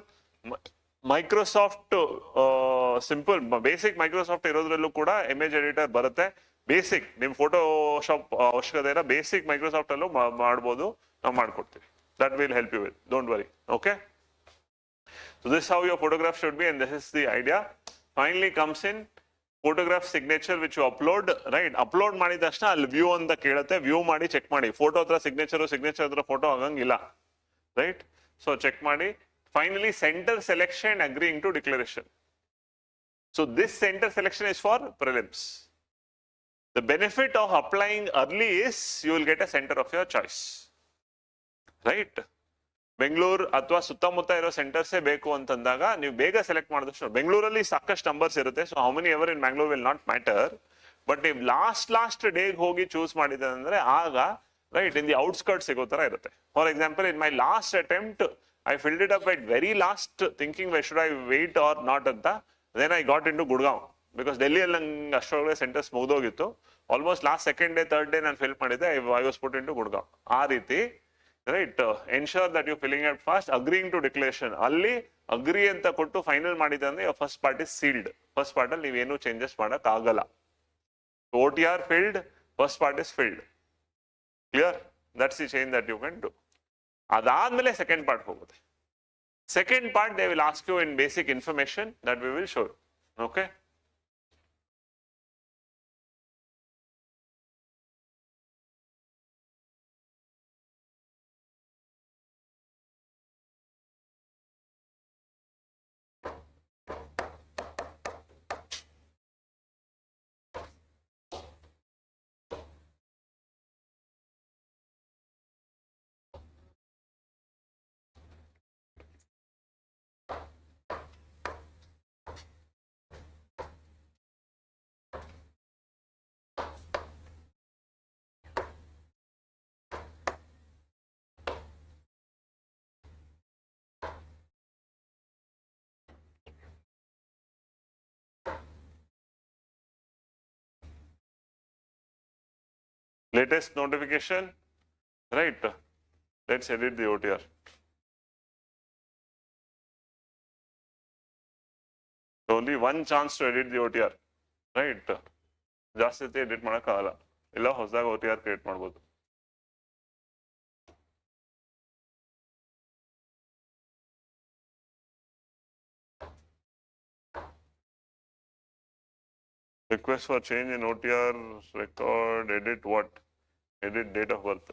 Microsoft simple basic Microsoft ಇರೋದ್ರಲ್ಲೂ ಕೂಡ ಇಮೇಜ್ ಎಡಿಟರ್ ಬರುತ್ತೆ. ಬೇಸಿಕ್ ನಿಮ್ ಫೋಟೋಶಾಪ್ ಅವಶ್ಯಕತೆ ಇಲ್ಲ, ಬೇಸಿಕ್ ಮೈಕ್ರೋಸಾಫ್ಟ್ ಅಲ್ಲೂ ಮಾಡ್ಬೋದು, ನಾವು ಮಾಡ್ಕೊಡ್ತೀವಿ. That will help you with. Don't worry. Okay. So this is how your photograph should be, and this is the idea. Finally comes in photograph signature which you upload. Right? Upload ಮಾಡಿದ ತಕ್ಷಣ ಅಲ್ಲಿ view ಅಂತ ಕೇಳುತ್ತೆ. View ಮಾಡಿ check ಮಾಡಿ. Photo ಹತ್ರ signature ಹತ್ರ photo ಆಗಂಗಿಲ್ಲ. Right? So check ಮಾಡಿ. Finally center selection agreeing to declaration. So this center selection is for prelims. The benefit of applying early is you will get a center of your choice. Right Bengaluru ಅಥವಾ ಸುತ್ತಮುತ್ತ ಇರೋ ಸೆಂಟರ್ಸೇ ಬೇಕು ಅಂತಂದಾಗ ನೀವು ಬೇಗ select ಮಾಡಿದಷ್ಟು ಬೆಂಗಳೂರಲ್ಲಿ ಸಾಕಷ್ಟು ನಂಬರ್ಸ್ ಇರುತ್ತೆ. So how many ever in Bangalore will not matter. But ನೀವು ಲಾಸ್ಟ್ ಡೇಗೆ ಹೋಗಿ ಚೂಸ್ ಮಾಡಿದೆ ಅಂದ್ರೆ ಆಗ ರೈಟ್ ಇನ್ ದಿ ಔಟ್ಸ್ಕರ್ಟ್ ಸಿಗೋ ತರ ಇರುತ್ತೆ. For example in my last attempt I filled it up at very last thinking why should I wait or not ಅಂತ. Then I got in to Gurgaon because ಡೆಲ್ಲಿಯಲ್ಲಿ ನಂಗೆ ಅಷ್ಟೊಳಗಡೆ ಸೆಂಟರ್ಸ್ ಮುಗಿದೋಗಿತ್ತು. Almost last second day third day ನಾನು fill ಮಾಡಿದ್ದೆ. I was put in to Gurgaon. ಆ ರೀತಿ right ensure that you filling it fast. Agreeing to declaration ಅಲ್ಲಿ ಅಗ್ರಿ ಅಂತ ಕೊಟ್ಟು ಫೈನಲ್ ಮಾಡಿದೆ ಅಂದ್ರೆ first part is sealed. First part ಅಲ್ಲಿ ನೀವೇನು ಚೇಂಜಸ್ ಮಾಡಕ್ ಆಗಲ್ಲ. OTR filled, first part is filled. Clear? That's the change that you can do. ಅದಾದ್ಮೇಲೆ ಸೆಕೆಂಡ್ ಪಾರ್ಟ್ ಹೋಗುತ್ತೆ. Second part they will ask you in basic information that we will show. Okay latest notification, right? Let's edit the OTR. Only one chance to edit the OTR, right? ಜಾಸ್ತಿ edit ಮಾಡೋಕ್ಕಾಗಲ್ಲ. ಇಲ್ಲ ಹೊಸದಾಗಿ OTR create ಮಾಡ್ಬೋದು. Request for change in OTR record, edit what? Edit date of birth.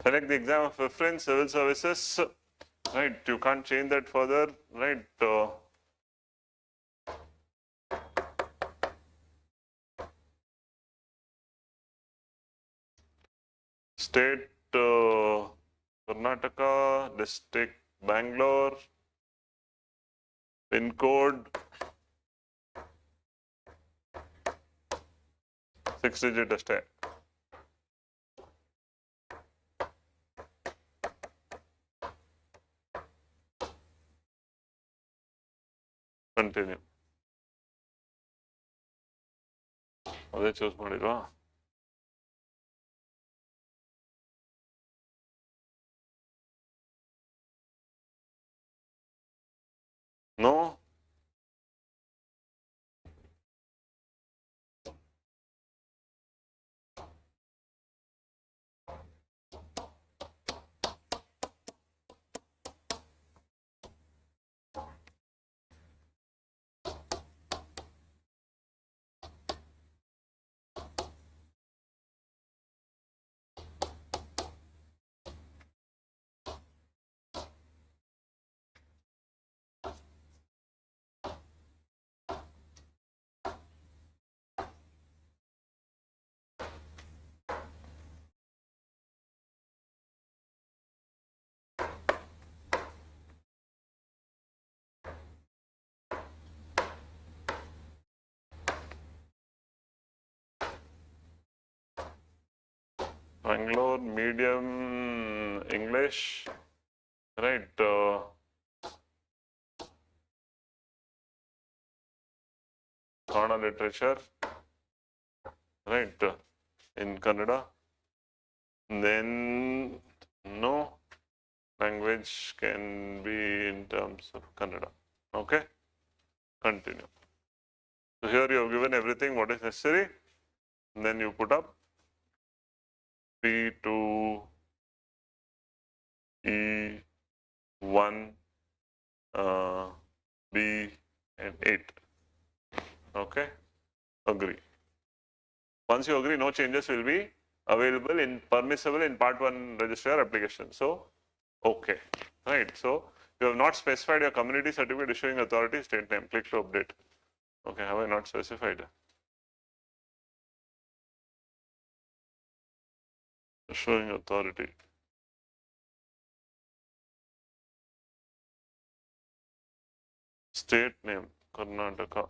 Select the exam of preference, civil services, right? You can't change that further, right? State, Karnataka, district, Bangalore, pin code, 6-digit ಅಷ್ಟೇ. Continue. ಅದೇ choose ಮಾಡಿಲ್ವಾ? No? Bangalore, medium English, right? Kannada literature, right? In Kannada. Then, no, language can be in terms of Kannada. Okay? Continue. So here you have given everything what is necessary. And then you put up P2, E1, B and 8. Okay? Agree. Once you agree, no changes will be available in permissible in part 1 register application. So, okay. Right. So, you have not specified your community certificate issuing authority state name. Click to update. Okay. Have I not specified? Issuing authority. State name, Karnataka.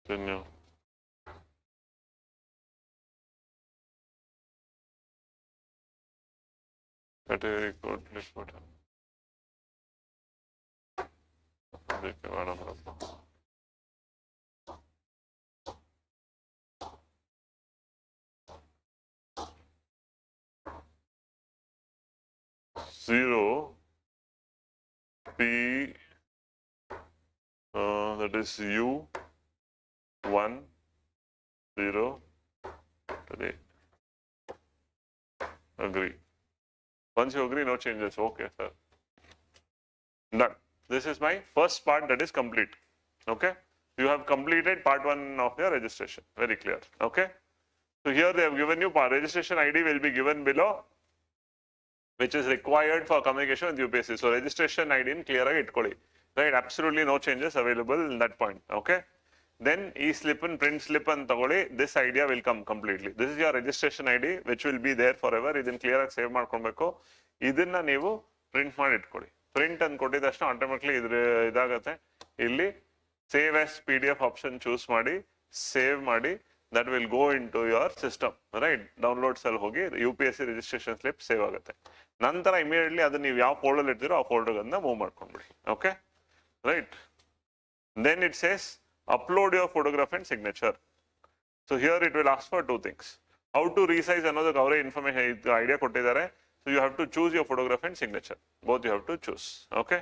Continue. Category code, click button. 0 P that is U 1 0 today. Agree. Once you agree, no changes. Okay, sir. Done. This is my first part that is complete. Okay. You have completed part 1 of your registration. Very clear. Okay. So here they have given you registration ID will be given below, which is required for communication with UPSC. So registration ID in clear itkoli. Right. Absolutely no changes available in that point. Okay. Then e-slip and print slip and tagoli, this idea will come completely. This is your registration ID, which will be there forever. Idin clear ಆಗಿ save ಮಾಡ್ಕೊಳ್ಬೇಕು. ಇದನ್ನ ನೀವು print ಮಾಡಿ ಇಟ್ಕೊಳ್ಳಿ. Print ಅಂತ ಕೊಟ್ಟಿದ ತಕ್ಷಣ automatically ಇದಾಗುತ್ತೆ. ಇಲ್ಲಿ save as PDF option choose ಮಾಡಿ ಸೇವ್ ಮಾಡಿ, that will go into your system, right? Downloads ಅಲ್ಲಿ ಹೋಗಿ UPSC registration slip ಸೇವ್ ಆಗುತ್ತೆ. ನಂತರ ಇಮಿಡಿಯೇಟ್ಲಿ ಅದನ್ನ ನೀವು ಯಾವ ಫೋಲ್ಡರ್ ಇರ್ತೀರೋ ಆ ಫೋಲ್ಡರ್ ಅನ್ನ ಮೂವ್ ಮಾಡ್ಕೊಂಡ್ಬಿಡಿ. Okay, right. Then it says upload your photograph and signature. So here it will ask for 2 things. How to resize another ಅವರೇ information idea ಕೊಟ್ಟಿದ್ದಾರೆ. So you have to choose your photograph and signature. Both you have to choose. Okay.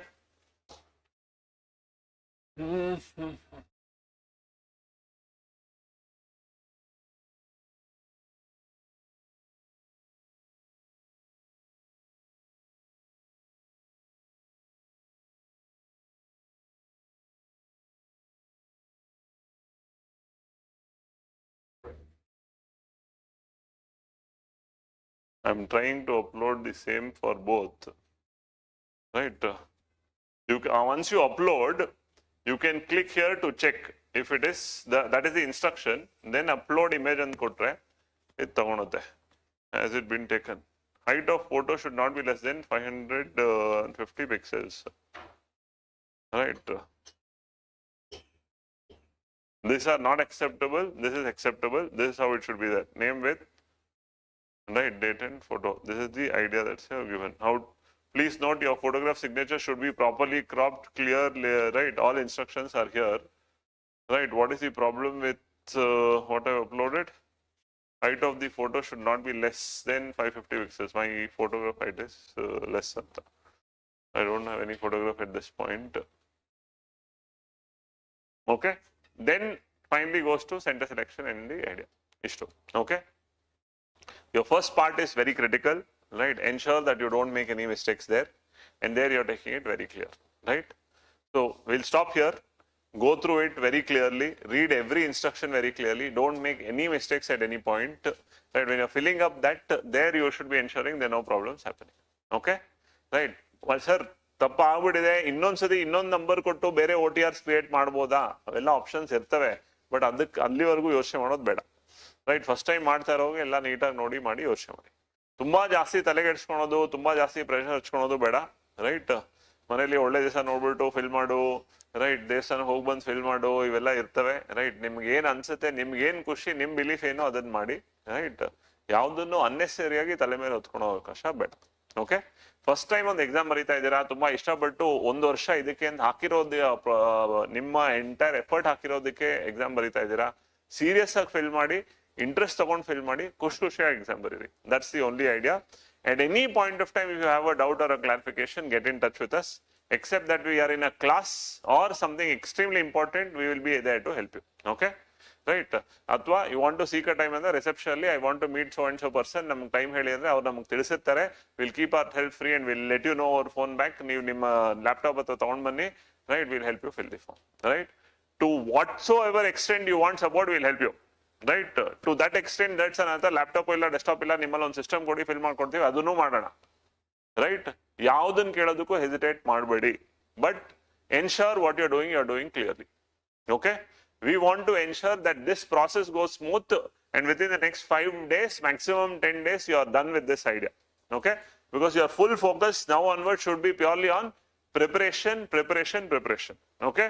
I'm trying to upload the same for both, right? Once you upload, you can click here to check if it is that is the instruction. Then upload image and kotre it tagonutte. Has it been taken? Height of photo should not be less than 550 pixels. Right. These are not acceptable. This is acceptable. This is how it should be there. Name with, right, date and photo. This is the idea that's here given. How? Please note your photograph signature should be properly cropped, clear, right? All instructions are here. Right. What is the problem with what I uploaded? Height of the photo should not be less than 550 pixels. My photograph height is less than that. I don't have any photograph at this point. Okay. Then finally goes to center selection and the idea. Ishto. Okay. Your first part is very critical, right? Ensure that you don't make any mistakes there. And there you're taking it very clear, right? So we'll stop here. Go through it very clearly. Read every instruction very clearly. Don't make any mistakes at any point. Right? When you're filling up that, there you should be ensuring there are no problems happening. Okay? Right? Well, sir, ತಪ್ಪ ಆಗ್ಬಿಟ್ಟಿದೆ ಇನ್ನೊಂದ್ಸತಿ ಇನ್ನೊಂದು number ಕೊಟ್ಟು ಬೇರೆ OTRs create ಮಾಡ್ಬೋದಾ? ಅವೆಲ್ಲ options ಇರ್ತವೆ. But ಅದಕ್ಕೆ ಅಲ್ಲಿವರೆಗೂ ಯೋಚನೆ ಮಾಡೋದು ಬೇಡ. ರೈಟ್? ಫಸ್ಟ್ ಟೈಮ್ ಮಾಡ್ತಾ ಇರೋವಾಗ ಎಲ್ಲ ನೀಟಾಗಿ ನೋಡಿ ಮಾಡಿ ಯೋಚನೆ ಮಾಡಿ. ತುಂಬಾ ಜಾಸ್ತಿ ತಲೆಗೆಡ್ಸ್ಕೊಳೋದು, ತುಂಬಾ ಜಾಸ್ತಿ ಪ್ರೆಷರ್ ಹಚ್ಕೊಳೋದು ಬೇಡ. ರೈಟ್? ಮನೇಲಿ ಒಳ್ಳೆ ದಿವಸ ನೋಡ್ಬಿಟ್ಟು ಫಿಲ್ ಮಾಡು, ರೈಟ್? ದೇವಸ್ಥಾನ ಹೋಗಿ ಬಂದು ಫಿಲ್ ಮಾಡು, ಇವೆಲ್ಲ ಇರ್ತವೆ. ರೈಟ್? ನಿಮ್ಗೆ ಏನ್ ಅನ್ಸುತ್ತೆ, ನಿಮ್ಗೆ ಏನ್ ಖುಷಿ, ನಿಮ್ ಬಿಲೀಫ್ ಏನೋ ಅದನ್ನ ಮಾಡಿ. ರೈಟ್? ಯಾವ್ದನ್ನು ಅನ್ನೆಸರಿಯಾಗಿ ತಲೆ ಮೇಲೆ ಹೊತ್ಕೊಳೋ ಅವಕಾಶ ಬೇಡ. ಓಕೆ? ಫಸ್ಟ್ ಟೈಮ್ ಒಂದು ಎಕ್ಸಾಮ್ ಬರೀತಾ ಇದ್ದೀರಾ, ತುಂಬಾ ಇಷ್ಟಪಟ್ಟು ಒಂದು ವರ್ಷ ಇದಕ್ಕೆ ಅಂತ ಹಾಕಿರೋದು, ನಿಮ್ಮ ಎಂಟೈರ್ ಎಫರ್ಟ್ ಹಾಕಿರೋದಕ್ಕೆ ಎಕ್ಸಾಮ್ ಬರೀತಾ ಇದ್ದೀರಾ, ಸೀರಿಯಸ್ ಆಗಿ ಫಿಲ್ ಮಾಡಿ, ಇಂಟ್ರೆಸ್ಟ್ ತಗೊಂಡು ಫಿಲ್ ಮಾಡಿ, ಖುಷಿಯಾಗಿ ಎಕ್ಸಾಮ್ ಬರೀರಿ. That's the only idea. At any point of time, if you have a doubt or a clarification, get in touch with us. Except that we are in a class or something extremely important, we will be there to help you. Okay? Right? Athwa, you want to seek a time and the reception, I want to meet so and so person, namak time heli andre avaru namak tilisittare, we'll keep our help free and we'll let you know our phone back. ನೀವು ನಿಮ್ಮ laptop ಅಥವಾ ತಗೊಂಡು ಬನ್ನಿ. Right? We'll help you fill the form. Right? To whatsoever extent you want support, we'll help you. Right? To that extent, that's another laptop ಇಲ್ಲ desktop ಇಲ್ಲ, ನಿಮ್ಮಲ್ಲಿ ಒಂದು system ಕೊಡಿ, ಫಿಲ್ ಮಾಡ್ಕೊಡ್ತೀವಿ, ಅದನ್ನು ಮಾಡೋಣ. ರೈಟ್? ಯಾವುದನ್ನು ಕೇಳೋದಕ್ಕೂ ಹೆಸಿಟೇಟ್ ಮಾಡಬೇಡಿ. But ensure what you're doing clearly. Okay? We want to ensure that this process goes smooth and within the next 5 days, maximum 10 days, you are done with this idea. Okay? Because your full focus now onward should be purely on preparation. Okay?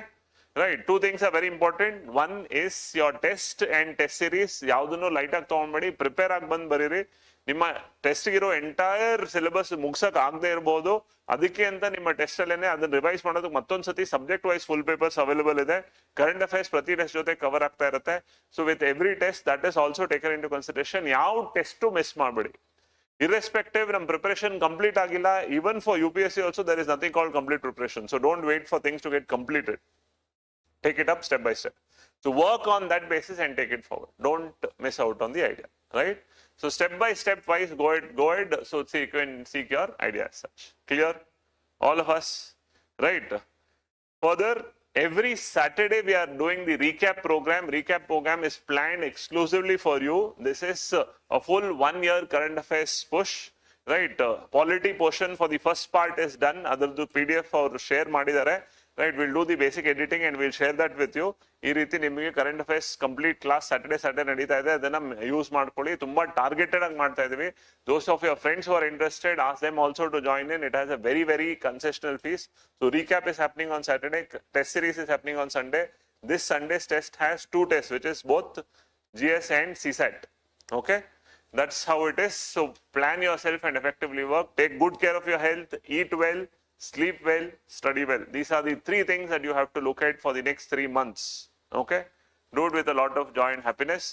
Right? Two things are very important. One is your test and test series. ಯಾವುದನ್ನು light ಆಗಿ ತಗೊಂಡ್ಬೇಡಿ, prepare ಆಗಿ ಬಂದು ಬರೀರಿ. ನಿಮ್ಮ test ಇರೋ entire syllabus ಮುಗ್ಸಕ್ ಆಗದೆ ಇರಬಹುದು, ಅದಕ್ಕೆ ಅಂತ ನಿಮ್ಮ ಟೆಸ್ಟ್ ಅಲ್ಲೇನೆ ಅದನ್ನ ರಿವೈಸ್ ಮಾಡೋದಕ್ಕೆ ಮತ್ತೊಂದ್ಸತಿ subject wise full papers available ಇದೆ. ಕರೆಂಟ್ ಅಫೇರ್ಸ್ ಪ್ರತಿ ಟೆಸ್ಟ್ ಜೊತೆ ಕವರ್ ಆಗ್ತಾ ಇರುತ್ತೆ. So with every test that is also taken in to consideration. ಯಾವ ಟೆಸ್ಟ್ ಮಿಸ್ ಮಾಡಬೇಡಿ. Irrespective, ನಮ್ಮ ಪ್ರಿಪರೇಷನ್ ಕಂಪ್ಲೀಟ್ ಆಗಿಲ್ಲ. Even for UPSC also there is nothing called complete preparation. So don't wait for things to get completed. Take it up step by step. So work on that basis and take it forward. Don't miss out on the idea, right? So step by step wise, go ahead. So you can seek your idea as such. Clear? All of us, right? Further, every Saturday we are doing the recap program. Recap program is planned exclusively for you. This is a full 1 year current affairs push. Right? Polity portion for the first part is done. Adardu PDF or share madidare. Right, we'll do the basic editing and we'll share that with you. ಈ ರೀತಿ ನಿಮಗೆ current affairs complete class Saturday ನಡೀತಾ ಇದೆ. ಅದನ್ನ use ಮಾಡ್ಕೊಳ್ಳಿ. ತುಂಬಾ targeted ಆಗಿ ಮಾಡ್ತಾ ಇದೀವಿ. Those of your friends who are interested, ask them also to join in. It has a very concessional fees. So recap is happening on Saturday. Test series is happening on Sunday. This Sunday's test has 2 tests, which is both GS and CSAT. Okay, that's how it is. So plan yourself and effectively work. Take good care of your health. Eat well. Sleep well, study well. These are the 3 things that you have to look at for the next 3 months. Okay? Do it with a lot of joy and happiness.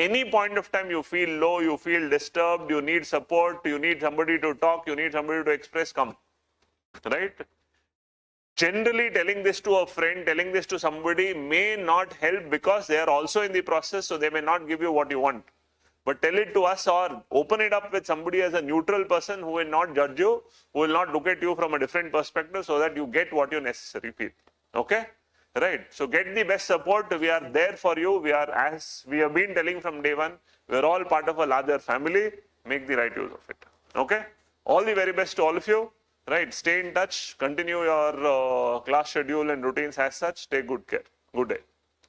Any point of time you feel low, you feel disturbed, you need support, you need somebody to talk, you need somebody to express, come. Right? Generally, telling this to a friend, telling this to somebody may not help because they are also in the process, so they may not give you what you want. But tell it to us or open it up with somebody as a neutral person who will not judge you, who will not look at you from a different perspective so that you get what you necessarily feel. Okay? Right? So get the best support. We are there for you. We are, as we have been telling from day one, we are all part of a larger family. Make the right use of it. Okay. All the very best to all of you. Right. Stay in touch. Continue your class schedule and routines as such. Take good care. Good day.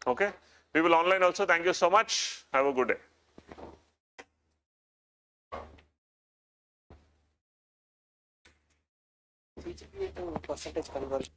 Okay. We will online also. Thank you so much. Have a good day. CGPA to percentage conversion.